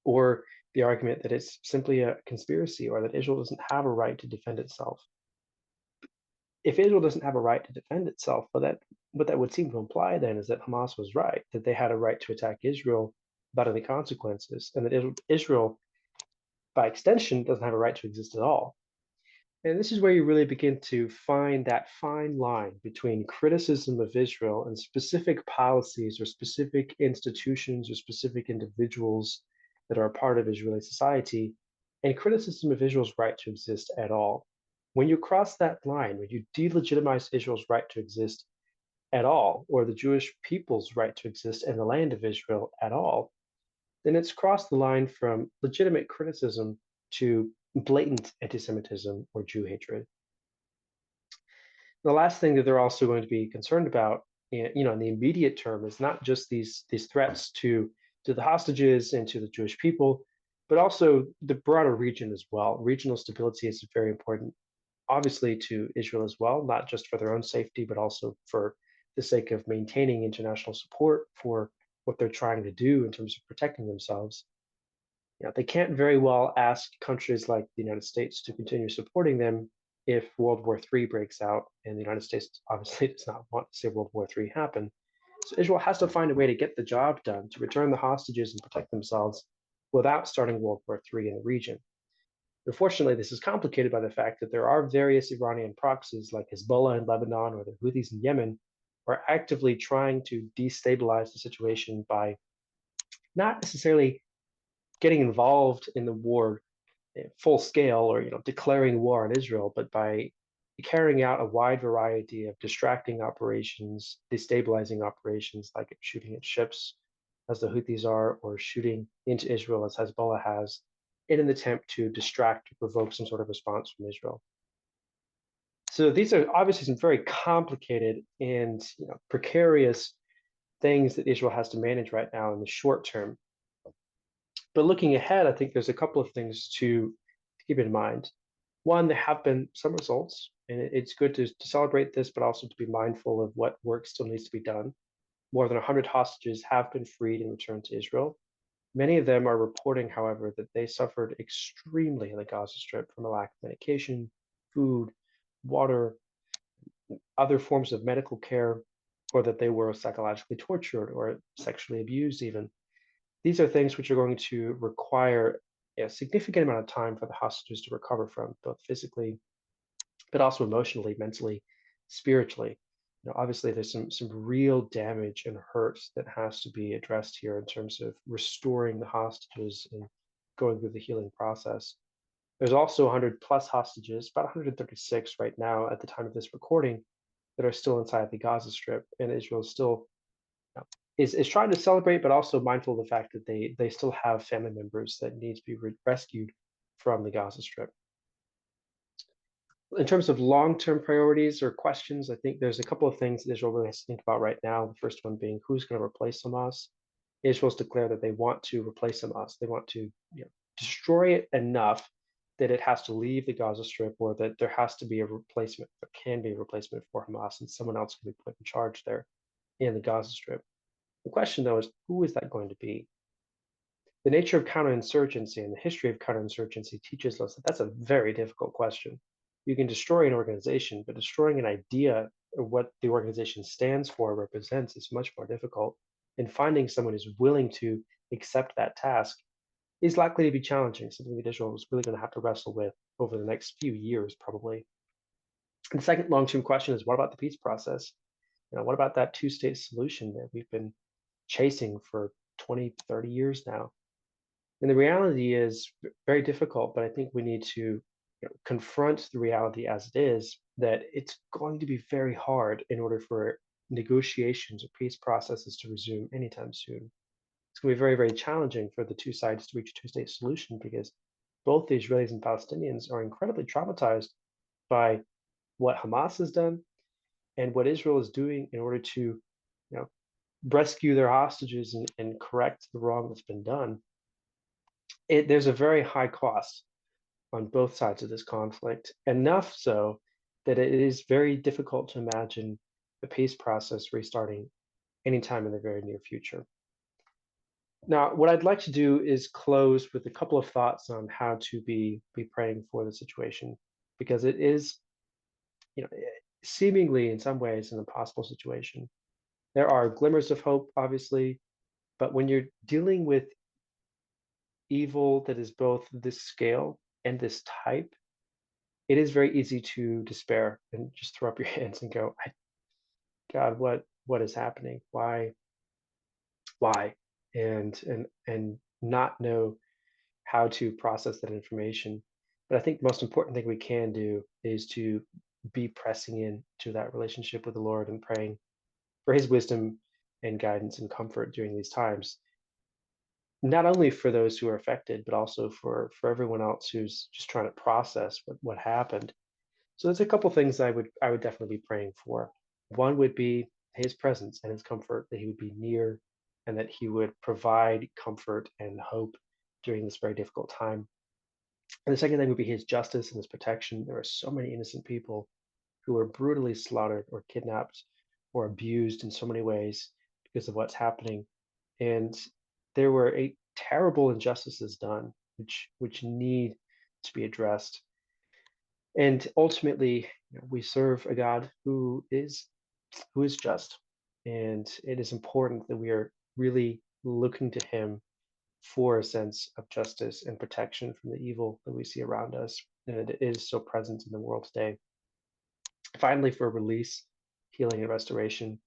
Or the argument that it's simply a conspiracy or that Israel doesn't have a right to defend itself. If Israel doesn't have a right to defend itself, well, what that would seem to imply then is that Hamas was right, that they had a right to attack Israel without any consequences, and that Israel, by extension, doesn't have a right to exist at all. And this is where you really begin to find that fine line between criticism of Israel and specific policies or specific institutions or specific individuals that are a part of Israeli society and criticism of Israel's right to exist at all. When you cross that line, when you delegitimize Israel's right to exist at all, or the Jewish people's right to exist in the land of Israel at all, then it's crossed the line from legitimate criticism to blatant anti-Semitism or Jew hatred. The last thing that they're also going to be concerned about, in the immediate term, is not just these threats to the hostages and to the Jewish people, but also the broader region as well. Regional stability is very important, obviously, to Israel as well, not just for their own safety, but also for the sake of maintaining international support for what they're trying to do in terms of protecting themselves. They can't very well ask countries like the United States to continue supporting them if World War III breaks out, and the United States obviously does not want to see World War III happen. So Israel has to find a way to get the job done, to return the hostages and protect themselves without starting World War III in the region. Unfortunately, this is complicated by the fact that there are various Iranian proxies like Hezbollah in Lebanon or the Houthis in Yemen who are actively trying to destabilize the situation by not necessarily getting involved in the war full scale or declaring war on Israel, but by carrying out a wide variety of distracting operations, destabilizing operations like shooting at ships, as the Houthis are, or shooting into Israel as Hezbollah has, in an attempt to distract or provoke some sort of response from Israel. So these are obviously some very complicated and precarious things that Israel has to manage right now in the short term. But looking ahead, I think there's a couple of things to keep in mind. One, there have been some results, and it's good to celebrate this, but also to be mindful of what work still needs to be done. More than 100 hostages have been freed and returned to Israel. Many of them are reporting, however, that they suffered extremely in the Gaza Strip from a lack of medication, food, water, other forms of medical care, or that they were psychologically tortured or sexually abused, even. These are things which are going to require a significant amount of time for the hostages to recover from, both physically, but also emotionally, mentally, spiritually. Obviously, there's some real damage and hurt that has to be addressed here in terms of restoring the hostages and going through the healing process. There's also 100 plus hostages, about 136 right now at the time of this recording, that are still inside the Gaza Strip, and Israel still is trying to celebrate, but also mindful of the fact that they still have family members that need to be rescued from the Gaza Strip. In terms of long-term priorities or questions, I think there's a couple of things that Israel really has to think about right now. The first one being who's going to replace Hamas. Israel's declared that they want to replace Hamas. They want to destroy it enough that it has to leave the Gaza Strip, or that there has to be a replacement. There can be a replacement for Hamas, and someone else can be put in charge there in the Gaza Strip. The question, though, is who is that going to be? The nature of counterinsurgency and the history of counterinsurgency teaches us that that's a very difficult question. You can destroy an organization, but destroying an idea of what the organization stands for or represents is much more difficult. And finding someone who's willing to accept that task is likely to be challenging, something that Israel is really going to have to wrestle with over the next few years, probably. And the second long-term question is, what about the peace process? What about that two-state solution that we've been chasing for 20, 30 years now? And the reality is very difficult, but I think we need to confront the reality as it is, that it's going to be very hard in order for negotiations or peace processes to resume anytime soon. It's going to be very, very challenging for the two sides to reach a two-state solution, because both the Israelis and Palestinians are incredibly traumatized by what Hamas has done and what Israel is doing in order to, rescue their hostages and correct the wrong that's been done. There's a very high cost on both sides of this conflict, enough so that it is very difficult to imagine the peace process restarting anytime in the very near future. Now, what I'd like to do is close with a couple of thoughts on how to be praying for the situation, because it is, seemingly in some ways an impossible situation. There are glimmers of hope, obviously, but when you're dealing with evil that is both this scale and this type, it is very easy to despair and just throw up your hands and go, God, what is happening? Why? And not know how to process that information. But I think the most important thing we can do is to be pressing in to that relationship with the Lord and praying for his wisdom and guidance and comfort during these times, not only for those who are affected, but also for everyone else who's just trying to process what happened. So there's a couple things I would definitely be praying for. One would be his presence and his comfort, that he would be near and that he would provide comfort and hope during this very difficult time. And the second thing would be his justice and his protection. There are so many innocent people who were brutally slaughtered or kidnapped or abused in so many ways because of what's happening. And there were terrible injustices done, which need to be addressed. And ultimately, we serve a God who is just, and it is important that we are really looking to Him for a sense of justice and protection from the evil that we see around us, and it is so present in the world today. Finally, for release, healing, and restoration,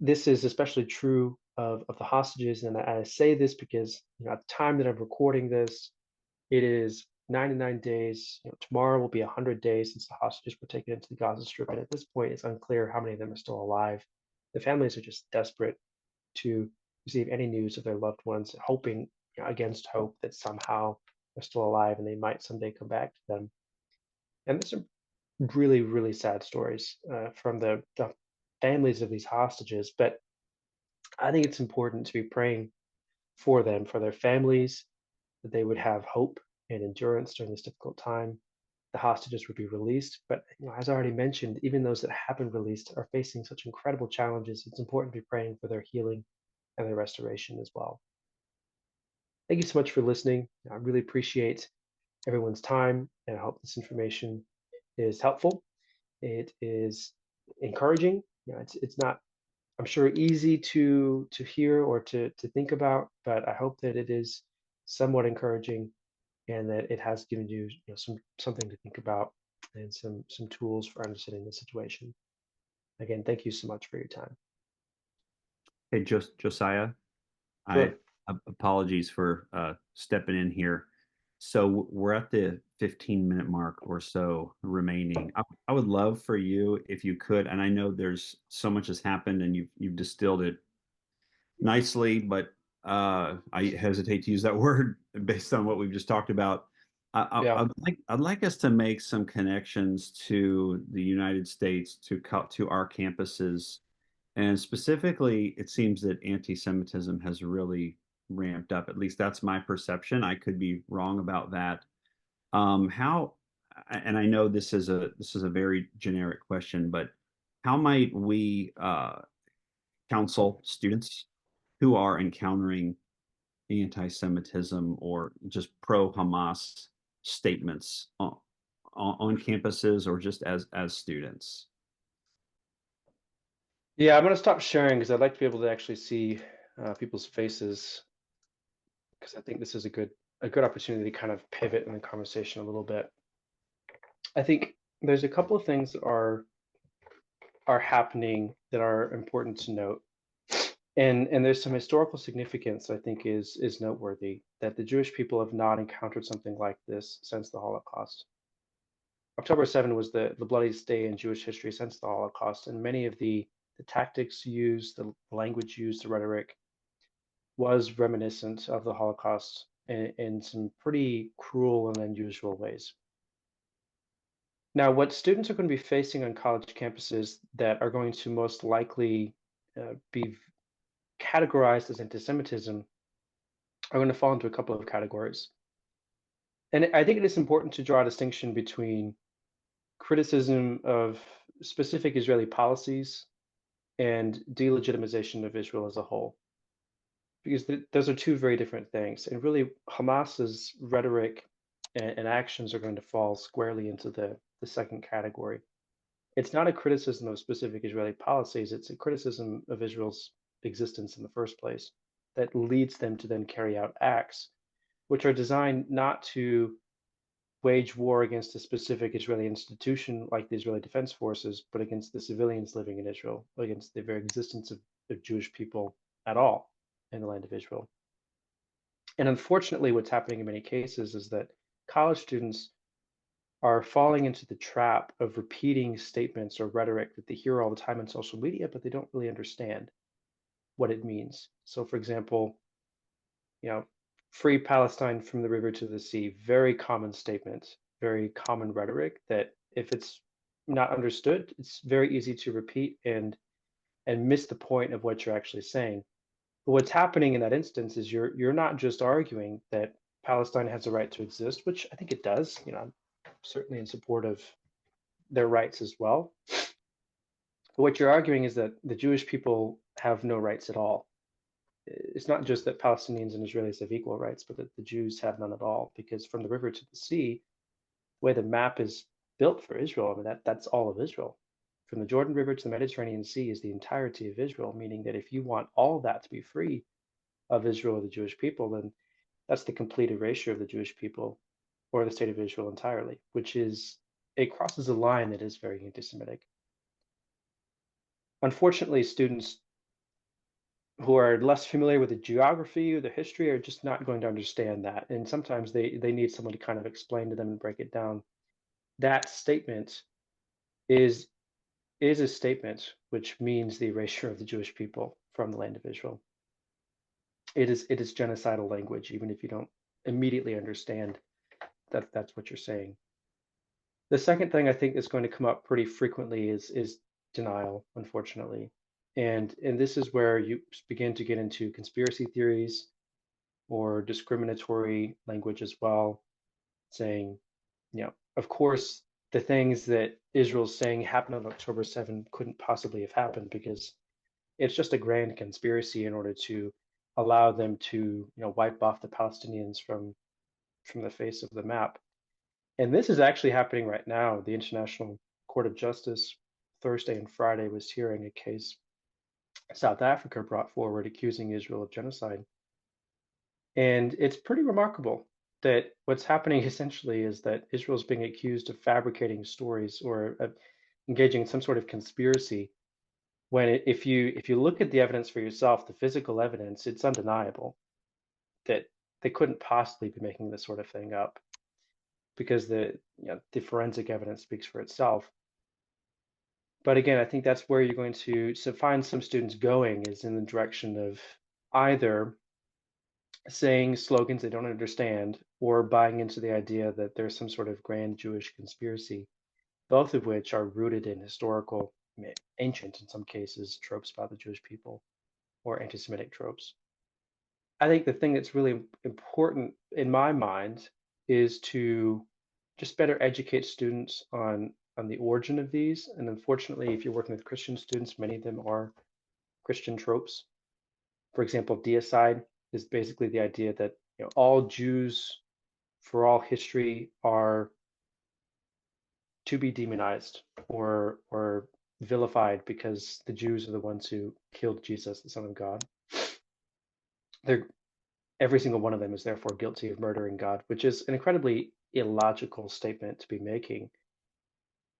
this is especially true of the hostages. And I say this because, at the time that I'm recording this, it is 99 days. Tomorrow will be 100 days since the hostages were taken into the Gaza Strip, and at this point, it's unclear how many of them are still alive. The families are just desperate to receive any news of their loved ones, hoping, against hope, that somehow they're still alive and they might someday come back to them. And there's some really, really sad stories from the families of these hostages. But I think it's important to be praying for them, for their families, that they would have hope and endurance during this difficult time. The hostages would be released. But as I already mentioned, even those that have been released are facing such incredible challenges. It's important to be praying for their healing and their restoration as well. Thank you so much for listening. I really appreciate everyone's time, and I hope this information is helpful. It is encouraging. It's not, I'm sure, easy to hear or to think about, but I hope that it is somewhat encouraging and that it has given you, something to think about and some tools for understanding the situation. Again, thank you so much for your time. Hey, Josiah, I Sure. apologies for stepping in here. So we're at the 15-minute mark or so remaining. I would love for you if you could, and I know there's so much has happened and you've distilled it nicely, but I hesitate to use that word based on what we've just talked about. Yeah. I'd like us to make some connections to the United States, to our campuses, and specifically, it seems that anti-Semitism has really ramped up. At least that's my perception. I could be wrong about that. How, and I know this is a very generic question, but how might we counsel students who are encountering anti-Semitism or just pro-Hamas statements on campuses or just as students? Yeah, I'm going to stop sharing because I'd like to be able to actually see people's faces, because I think this is a good opportunity to kind of pivot in the conversation a little bit. I think there's a couple of things that are happening that are important to note. And there's some historical significance I think is noteworthy, that the Jewish people have not encountered something like this since the Holocaust. October 7 was the bloodiest day in Jewish history since the Holocaust, and many of the tactics used, the language used, the rhetoric was reminiscent of the Holocaust in some pretty cruel and unusual ways. Now, what students are going to be facing on college campuses that are going to most likely be categorized as anti-Semitism are going to fall into a couple of categories. And I think it is important to draw a distinction between criticism of specific Israeli policies and delegitimization of Israel as a whole, because those are two very different things. And really, Hamas's rhetoric and actions are going to fall squarely into the second category. It's not a criticism of specific Israeli policies, it's a criticism of Israel's existence in the first place that leads them to then carry out acts which are designed not to wage war against a specific Israeli institution like the Israeli Defense Forces, but against the civilians living in Israel, against the very existence of Jewish people at all in the land of Israel. And unfortunately, what's happening in many cases is that college students are falling into the trap of repeating statements or rhetoric that they hear all the time on social media, but they don't really understand what it means. So, for example, you know, free Palestine from the river to the sea, very common statement, very common rhetoric that if it's not understood, it's very easy to repeat and miss the point of what you're actually saying. But what's happening in that instance is you're not just arguing that Palestine has a right to exist, which I think it does. I'm certainly in support of their rights as well. But what you're arguing is that the Jewish people have no rights at all. It's not just that Palestinians and Israelis have equal rights, but that the Jews have none at all. Because from the river to the sea, the way the map is built for Israel, I mean that's all of Israel. From the Jordan River to the Mediterranean Sea is the entirety of Israel, meaning that if you want all of that to be free of Israel or the Jewish people, then that's the complete erasure of the Jewish people or the state of Israel entirely, which is, it crosses a line that is very anti-Semitic. Unfortunately, students who are less familiar with the geography or the history are just not going to understand that. And sometimes they need someone to kind of explain to them and break it down. That statement is is a statement which means the erasure of the Jewish people from the land of Israel. It is genocidal language, even if you don't immediately understand that that's what you're saying. The second thing I think is going to come up pretty frequently is denial, unfortunately. And this is where you begin to get into conspiracy theories or discriminatory language as well, saying, of course, the things that Israel's saying happened on October 7 couldn't possibly have happened because it's just a grand conspiracy in order to allow them to, wipe off the Palestinians from the face of the map. And this is actually happening right now. The International Court of Justice Thursday and Friday was hearing a case South Africa brought forward accusing Israel of genocide. And it's pretty remarkable that what's happening essentially is that Israel is being accused of fabricating stories or engaging in some sort of conspiracy. When if you look at the evidence for yourself, the physical evidence, it's undeniable that they couldn't possibly be making this sort of thing up because the forensic evidence speaks for itself. But again, I think that's where you're going to find some students going is in the direction of either saying slogans they don't understand or buying into the idea that there's some sort of grand Jewish conspiracy, both of which are rooted in historical, ancient in some cases, tropes about the Jewish people or anti-Semitic tropes. I think the thing that's really important in my mind is to just better educate students on the origin of these. And unfortunately, if you're working with Christian students, many of them are Christian tropes. For example, deicide is basically the idea that all Jews for all history are to be demonized or vilified because the Jews are the ones who killed Jesus, the Son of God. They're every single one of them is therefore guilty of murdering God, which is an incredibly illogical statement to be making.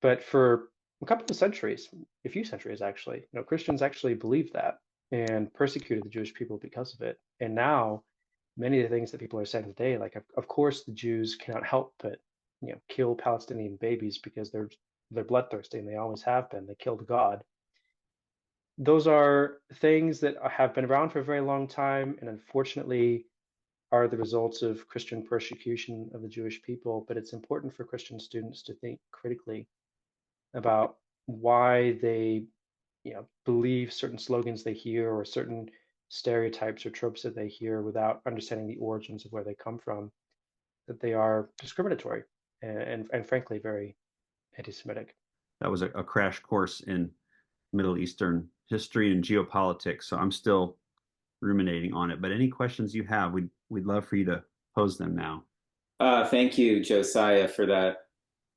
But for a couple of centuries, a few centuries actually, Christians actually believed that and persecuted the Jewish people because of it. And now, many of the things that people are saying today, like of course the Jews cannot help but kill Palestinian babies because they're bloodthirsty and they always have been. They killed God. Those are things that have been around for a very long time, and unfortunately are the results of Christian persecution of the Jewish people. But it's important for Christian students to think critically about why they believe certain slogans they hear or certain stereotypes or tropes that they hear without understanding the origins of where they come from, that they are discriminatory and frankly very anti-Semitic. That was a crash course in Middle Eastern history and geopolitics. So I'm still ruminating on it. But any questions you have, we'd love for you to pose them now. Thank you, Josiah, for that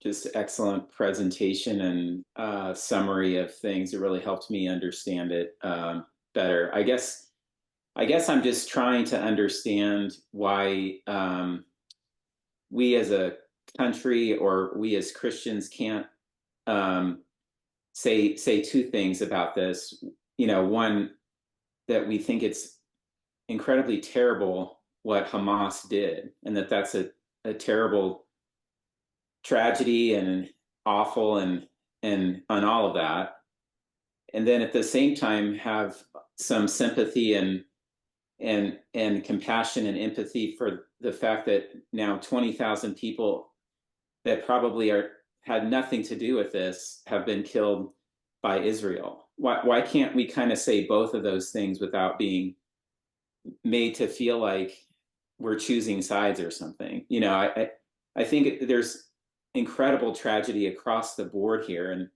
just excellent presentation and summary of things. It really helped me understand it better. I guess I'm just trying to understand why we as a country or we as Christians can't um, say two things about this. One, that we think it's incredibly terrible what Hamas did, and that's a terrible tragedy and awful and on all of that. And then at the same time have some sympathy and compassion and empathy for the fact that now 20,000 people that probably had nothing to do with this have been killed by Israel. Why can't we kind of say both of those things without being made to feel like we're choosing sides or something? I think there's incredible tragedy across the board here, and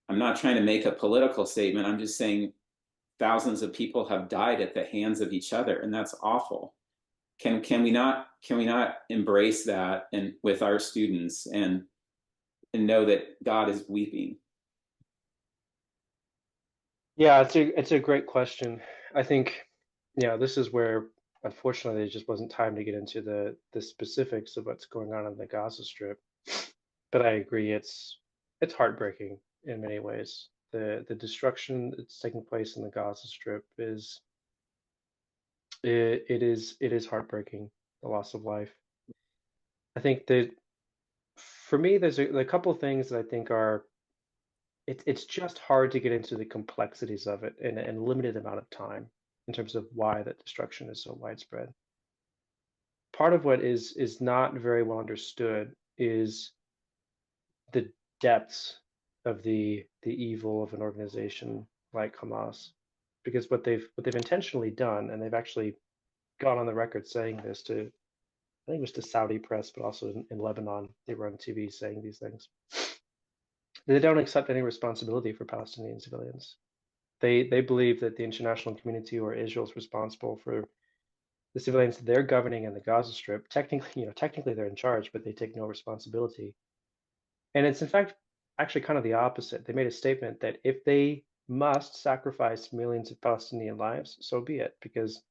I'm not trying to make a political statement. I'm just saying thousands of people have died at the hands of each other, and that's awful. Can we not embrace that and with our students and know that God is weeping? Yeah, it's a great question. I think, this is where unfortunately there just wasn't time to get into the specifics of what's going on in the Gaza Strip. But I agree, it's heartbreaking in many ways. The destruction that's taking place in the Gaza Strip is It is heartbreaking, the loss of life. I think that for me, there's a couple of things that I think are it's just hard to get into the complexities of it in a limited amount of time in terms of why that destruction is so widespread. Part of what is not very well understood is the depths of the evil of an organization like Hamas, because what they've intentionally done, and they've actually gone on the record saying this to, I think it was to Saudi press, but also in Lebanon, they were on TV saying these things. They don't accept any responsibility for Palestinian civilians. They believe that the international community or Israel is responsible for the civilians they're governing in the Gaza Strip. Technically they're in charge, but they take no responsibility. And it's in fact actually kind of the opposite. They made a statement that if they must sacrifice millions of Palestinian lives, so be it, because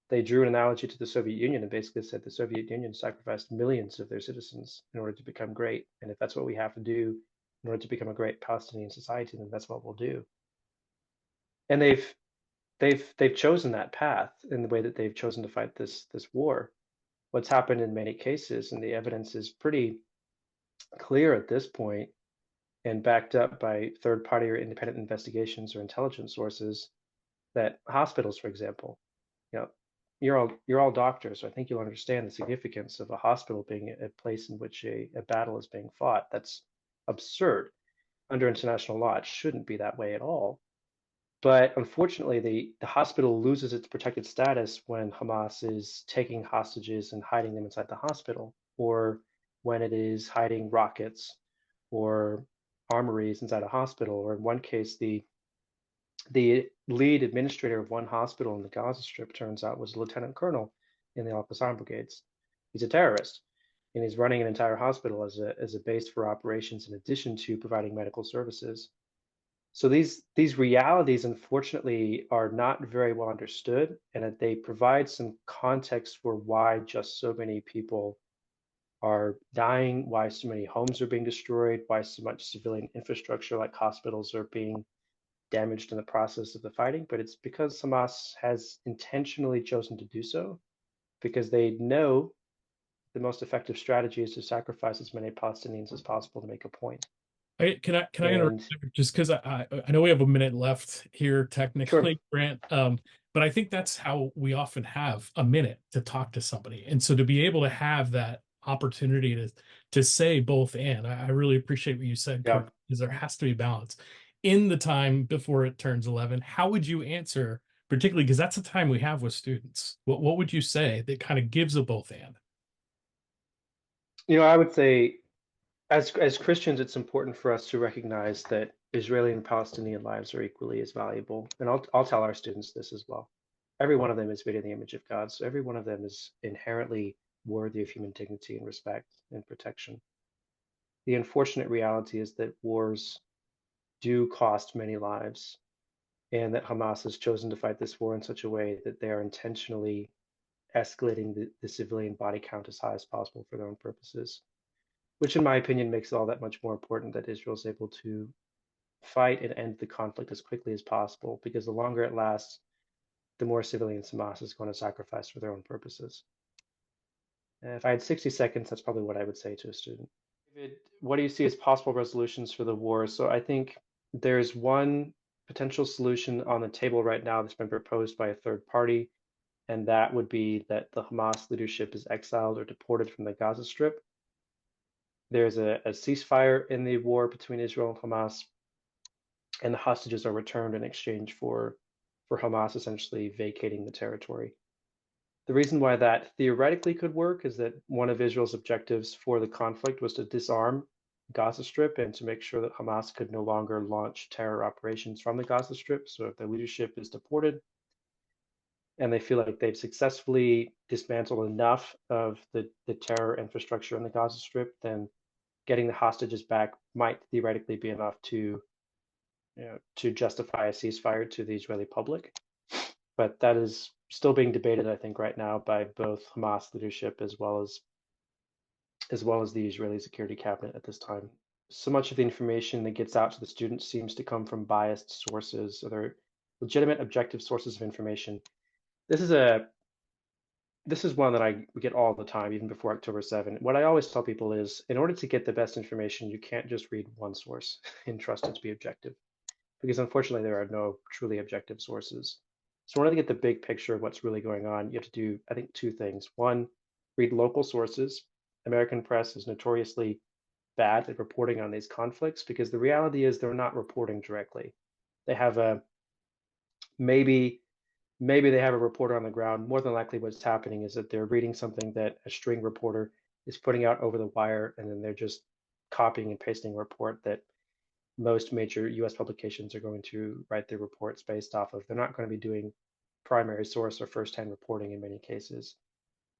they drew an analogy to the Soviet Union and basically said the Soviet Union sacrificed millions of their citizens in order to become great. And if that's what we have to do in order to become a great Palestinian society, then that's what we'll do. And they've chosen that path in the way that they've chosen to fight this war. What's happened in many cases, and the evidence is pretty clear at this point, and backed up by third party or independent investigations or intelligence sources, that hospitals, for example, you know, you're all doctors, so I think you'll understand the significance of a hospital being a place in which a battle is being fought. That's absurd under international law. It shouldn't be that way at all. But unfortunately, the hospital loses its protected status when Hamas is taking hostages and hiding them inside the hospital, or when it is hiding rockets or armories inside a hospital, or in one case, the lead administrator of one hospital in the Gaza Strip turns out was a lieutenant colonel in the Al Qassam brigades. He's a terrorist, and he's running an entire hospital as a base for operations in addition to providing medical services. So these realities, unfortunately, are not very well understood, and that they provide some context for why just so many people are dying, why so many homes are being destroyed, why so much civilian infrastructure like hospitals are being damaged in the process of the fighting. But it's because Hamas has intentionally chosen to do so, because they know the most effective strategy is to sacrifice as many Palestinians as possible to make a point. Can I interrupt And there? Just because I know we have a minute left here sure, technically, Grant. But I think that's how we often have a minute to talk to somebody, and so to be able to have that opportunity to say both and I really appreciate what you said, yeah. Kirk, because there has to be balance in the time before it turns 11. How would you answer, particularly because that's the time we have with students? What would you say that kind of gives a both and? I would say as Christians, it's important for us to recognize that Israeli and Palestinian lives are equally as valuable. And I'll tell our students this as well. Every one of them is made in the image of God, so every one of them is inherently worthy of human dignity and respect and protection. The unfortunate reality is that wars do cost many lives, and that Hamas has chosen to fight this war in such a way that they are intentionally escalating the civilian body count as high as possible for their own purposes, which in my opinion makes it all that much more important that Israel is able to fight and end the conflict as quickly as possible, because the longer it lasts, the more civilians Hamas is going to sacrifice for their own purposes. And if I had 60 seconds, that's probably what I would say to a student. David, what do you see as possible resolutions for the war? So I think there's one potential solution on the table right now that's been proposed by a third party, and that would be that the Hamas leadership is exiled or deported from the Gaza Strip. There's a ceasefire in the war between Israel and Hamas, and the hostages are returned in exchange for Hamas essentially vacating the territory. The reason why that theoretically could work is that one of Israel's objectives for the conflict was to disarm Gaza Strip and to make sure that Hamas could no longer launch terror operations from the Gaza Strip. So if the leadership is deported and they feel like they've successfully dismantled enough of the terror infrastructure in the Gaza Strip, then getting the hostages back might theoretically be enough to justify a ceasefire to the Israeli public. But that is still being debated, I think, right now by both Hamas leadership as well as the Israeli Security Cabinet at this time. So much of the information that gets out to the students seems to come from biased sources, or they're legitimate, objective sources of information. This is a this is one that we get all the time, even before October 7. What I always tell people is, in order to get the best information, you can't just read one source and trust it to be objective, because unfortunately there are no truly objective sources. So in order to get the big picture of what's really going on, you have to do, I think, two things. One, read local sources. American press is notoriously bad at reporting on these conflicts because the reality is they're not reporting directly. They have a maybe they have a reporter on the ground. More than likely what's happening is that they're reading something that a string reporter is putting out over the wire, and then they're just copying and pasting a report that most major US publications are going to write their reports based off of. They're not going to be doing primary source or first-hand reporting in many cases.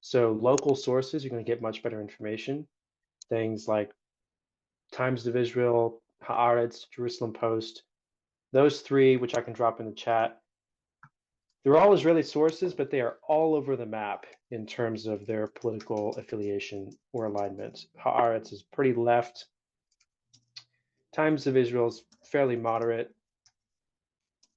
So local sources, you're going to get much better information. Things like Times of Israel, Haaretz, Jerusalem Post, those three, which I can drop in the chat, they're all Israeli sources, but they are all over the map in terms of their political affiliation or alignment. Haaretz is pretty left. Times of Israel is fairly moderate.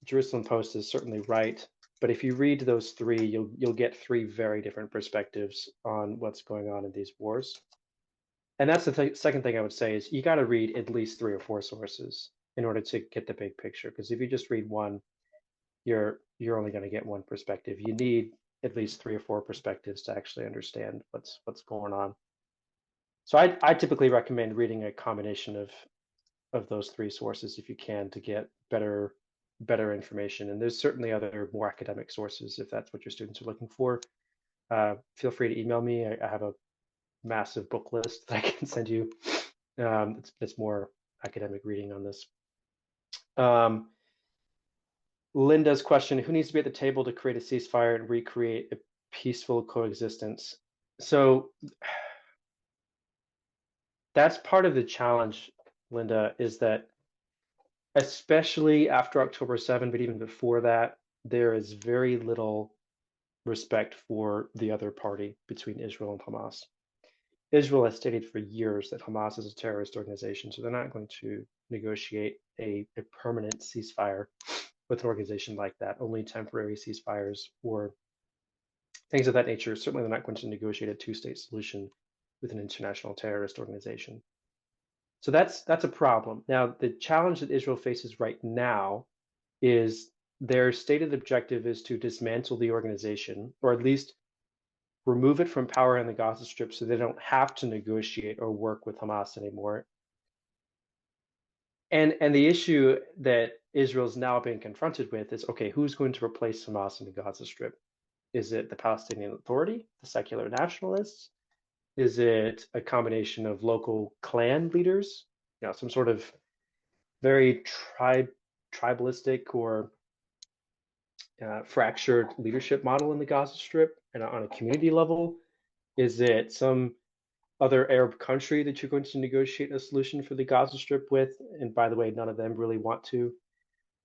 Jerusalem Post is certainly right. But if you read those three, you'll get three very different perspectives on what's going on in these wars. And that's the second thing I would say is you got to read at least 3 or 4 sources in order to get the big picture. Because if you just read one, you're only going to get one perspective. You need at least 3 or 4 perspectives to actually understand what's going on. So I typically recommend reading a combination of those 3 sources if you can to get better information. And there's certainly other more academic sources if that's what your students are looking for. Feel free to email me. I have a massive book list that I can send you. It's more academic reading on this. Linda's question, who needs to be at the table to create a ceasefire and recreate a peaceful coexistence? So that's part of the challenge, Linda, is that especially after October 7, but even before that, there is very little respect for the other party between Israel and Hamas. Israel has stated for years that Hamas is a terrorist organization, so they're not going to negotiate a permanent ceasefire with an organization like that, only temporary ceasefires or things of that nature. Certainly, they're not going to negotiate a 2-state solution with an international terrorist organization. So that's a problem. Now, the challenge that Israel faces right now is their stated objective is to dismantle the organization, or at least remove it from power in the Gaza Strip so they don't have to negotiate or work with Hamas anymore. And the issue that Israel's now being confronted with is, okay, who's going to replace Hamas in the Gaza Strip? Is it the Palestinian Authority, the secular nationalists? Is it a combination of local clan leaders? You know, some sort of very tribalistic or fractured leadership model in the Gaza Strip and on a community level? Is it some other Arab country that you're going to negotiate a solution for the Gaza Strip with? And by the way, none of them really want to.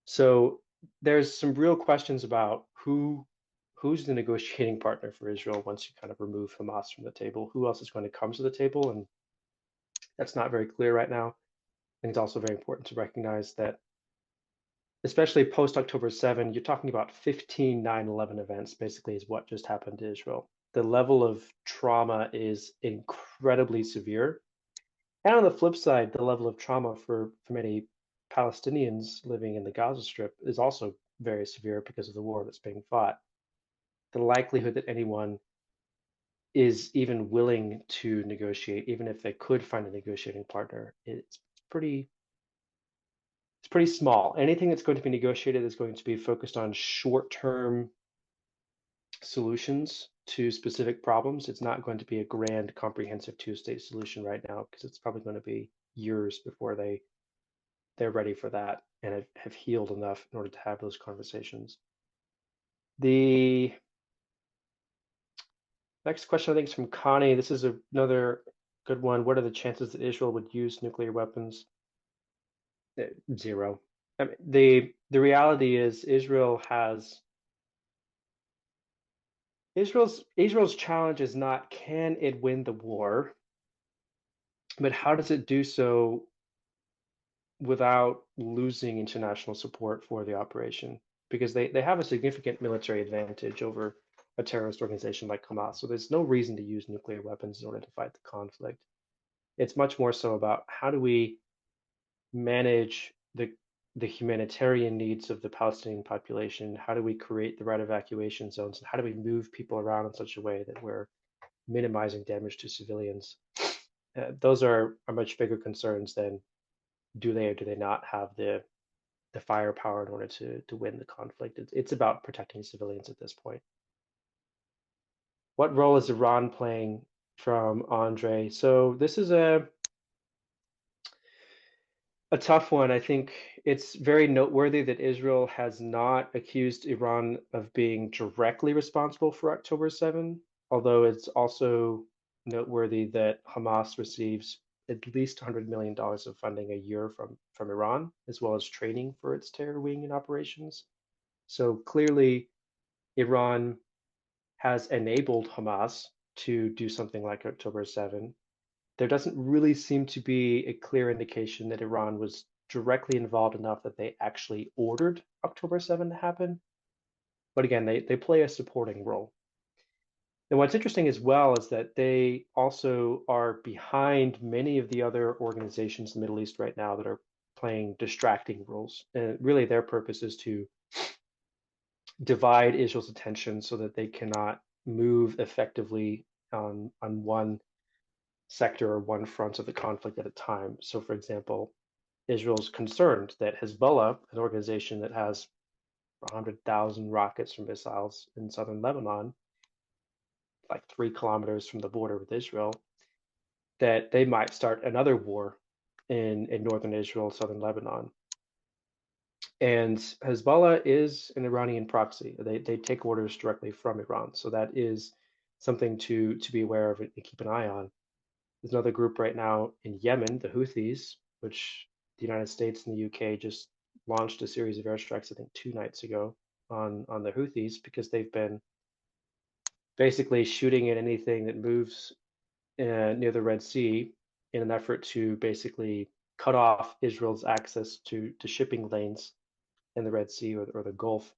So there's some real questions about who's the negotiating partner for Israel once you kind of remove Hamas from the table. Who else is going to come to the table? And that's not very clear right now. And it's also very important to recognize that, especially post October 7, you're talking about 15 9/11 events, basically, is what just happened to Israel. The level of trauma is incredibly severe. And on the flip side, the level of trauma for many Palestinians living in the Gaza Strip is also very severe because of the war that's being fought. The likelihood that anyone is even willing to negotiate, even if they could find a negotiating partner, it's pretty small. Anything that's going to be negotiated is going to be focused on short-term solutions to specific problems. It's not going to be a grand, comprehensive 2-state solution right now, because it's probably going to be years before they're ready for that and have healed enough in order to have those conversations. The next question, I think, is from Connie. This is another good one. What are the chances that Israel would use nuclear weapons? 0. I mean, the reality is Israel's challenge is not can it win the war, but how does it do so without losing international support for the operation? Because they have a significant military advantage over a terrorist organization like Hamas. So there's no reason to use nuclear weapons in order to fight the conflict. It's much more so about how do we manage the humanitarian needs of the Palestinian population? How do we create the right evacuation zones? And how do we move people around in such a way that we're minimizing damage to civilians? Those are much bigger concerns than do they or do they not have the firepower in order to win the conflict. It's about protecting civilians at this point. What role is Iran playing, from Andre? So this is a tough one. I think it's very noteworthy that Israel has not accused Iran of being directly responsible for October 7, although it's also noteworthy that Hamas receives at least $100 million of funding a year from Iran, as well as training for its terror wing and operations. So clearly, Iran has enabled Hamas to do something like October 7. There doesn't really seem to be a clear indication that Iran was directly involved enough that they actually ordered October 7 to happen. But again, they play a supporting role. And what's interesting as well is that they also are behind many of the other organizations in the Middle East right now that are playing distracting roles. And really their purpose is to divide Israel's attention so that they cannot move effectively on one sector or one front of the conflict at a time. So, for example, Israel's concerned that Hezbollah, an organization that has 100,000 rockets or missiles in southern Lebanon, like 3 kilometers from the border with Israel, that they might start another war in northern Israel, southern Lebanon. And Hezbollah is an Iranian proxy. They take orders directly from Iran. So that is something to be aware of and keep an eye on. There's another group right now in Yemen, the Houthis, which the United States and the UK just launched a series of airstrikes, I think 2 nights ago, on the Houthis because they've been basically shooting at anything that moves near the Red Sea in an effort to basically cut off Israel's access to shipping lanes in the Red Sea or the Gulf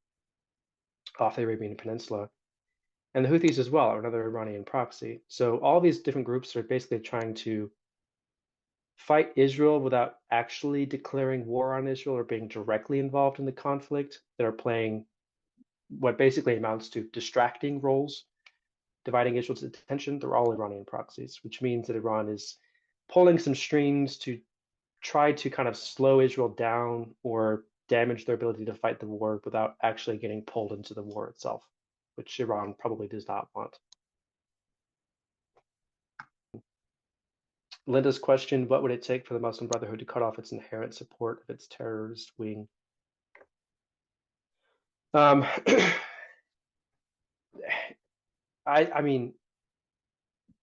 off the Arabian Peninsula. And the Houthis as well are another Iranian proxy. So all these different groups are basically trying to fight Israel without actually declaring war on Israel or being directly involved in the conflict. They're playing what basically amounts to distracting roles, dividing Israel's attention. They're all Iranian proxies, which means that Iran is pulling some strings to try to kind of slow Israel down or damage their ability to fight the war without actually getting pulled into the war itself, which Iran probably does not want. Linda's question, what would it take for the Muslim Brotherhood to cut off its inherent support of its terrorist wing? I mean,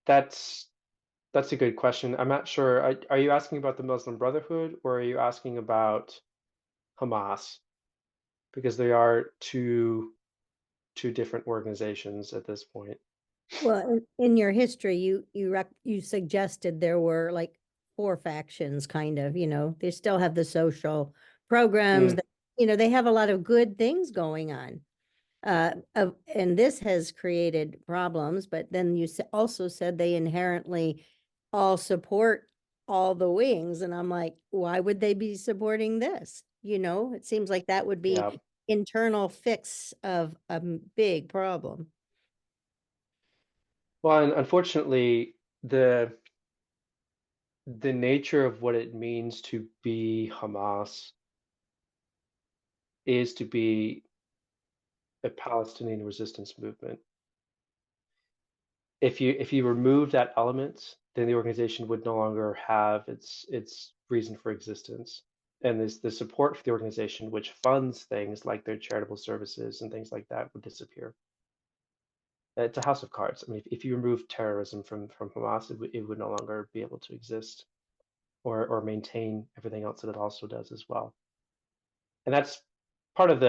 that's a good question. I'm not sure. Are you asking about the Muslim Brotherhood or are you asking about Hamas? Because they are two different organizations at this point. Well, in your history, you suggested there were like 4 factions, kind of. They still have the social programs. That, they have a lot of good things going on. And this has created problems. But then you also said they inherently all support all the wings, and I'm like, why would they be supporting this? It seems like that would be Yeah. internal fix of a big problem. Well, and unfortunately, the nature of what it means to be Hamas is to be a Palestinian resistance movement. If you remove that element, then the organization would no longer have its reason for existence. And the support for the organization, which funds things like their charitable services and things like that, would disappear. It's a house of cards. I mean, if you remove terrorism from Hamas, it would no longer be able to exist or maintain everything else that it also does as well. And that's part of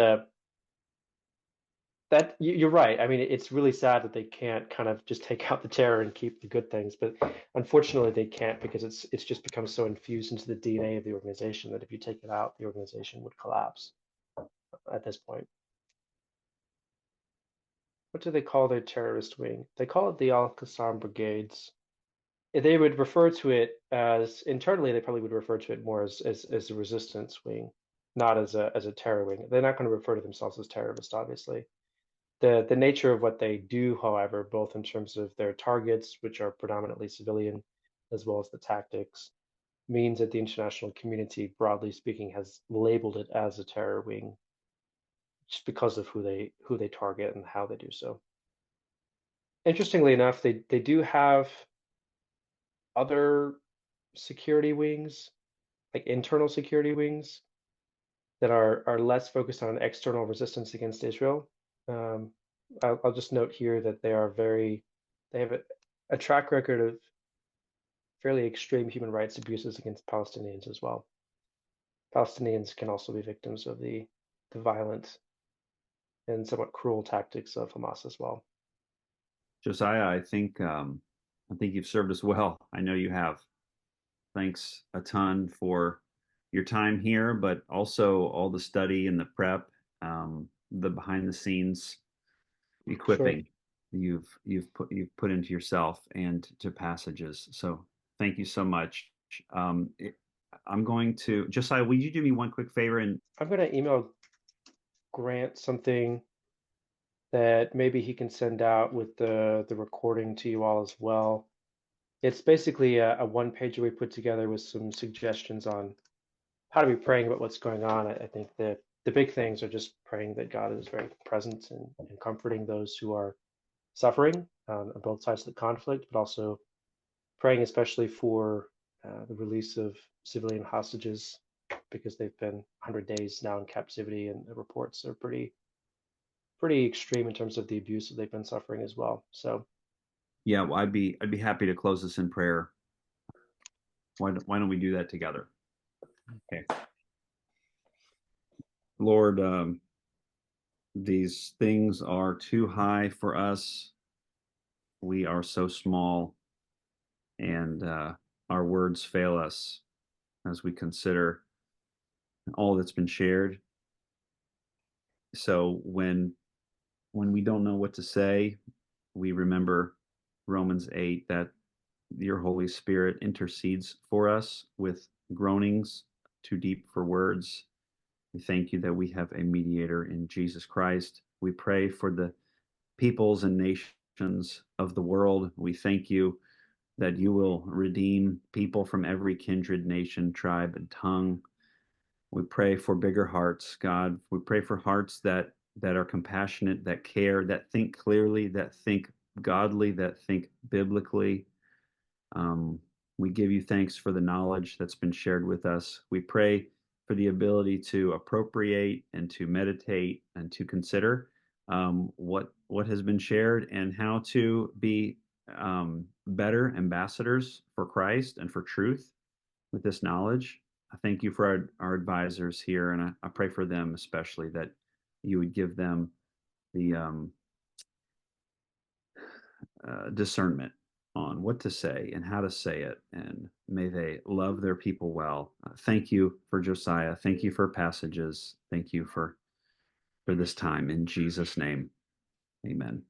you're right. I mean, it's really sad that they can't kind of just take out the terror and keep the good things, but unfortunately they can't because it's just become so infused into the DNA of the organization that if you take it out, the organization would collapse at this point. what do they call their terrorist wing? They call it the Al-Qassam Brigades. They would refer to it as, internally, they probably would refer to it more as a resistance wing, not as a terror wing. They're not going to refer to themselves as terrorists, obviously. The nature of what they do, however, both in terms of their targets, which are predominantly civilian, as well as the tactics, means that the international community, broadly speaking, has labeled it as a terror wing just because of who they target and how they do so. Interestingly enough, they do have other security wings, like internal security wings, that are less focused on external resistance against Israel. I'll just note here that they have a track record of fairly extreme human rights abuses against Palestinians as well. Palestinians can also be victims of the violent and somewhat cruel tactics of Hamas as well. Josiah, I think you've served us well. I know you have. Thanks a ton for your time here, but also all the study and the prep, the behind the scenes equipping you've put into yourself and to passages. So thank you so much. I'm going to, Josiah, will you do me one quick favor? And I'm going to email Grant something that maybe he can send out with the recording to you all as well. It's basically a one-pager we put together with some suggestions on how to be praying about what's going on. I think that the big things are just praying that God is very present and comforting those who are suffering on both sides of the conflict, but also praying especially for the release of civilian hostages, because they've been 100 days now in captivity, and the reports are pretty extreme in terms of the abuse that they've been suffering as well. So yeah, well, I'd be happy to close this in prayer. Why don't we do that together? Okay. Lord, these things are too high for us. We are so small, and our words fail us as we consider all that's been shared. So when we don't know what to say, we remember Romans 8, that your Holy Spirit intercedes for us with groanings too deep for words. We thank you that we have a mediator in Jesus Christ. We pray for the peoples and nations of the world. We thank you that you will redeem people from every kindred, nation, tribe, and tongue. We pray for bigger hearts, God. We pray for hearts that are compassionate, that care, that think clearly, that think godly, that think biblically. We give you thanks for the knowledge that's been shared with us. We pray for the ability to appropriate and to meditate and to consider what has been shared, and how to be better ambassadors for Christ and for truth with this knowledge. I thank you for our advisors here, and I pray for them especially, that you would give them the discernment on what to say and how to say it, and may they love their people well. Thank you for Josiah. Thank you for passages. Thank you for this time. In Jesus' name, amen.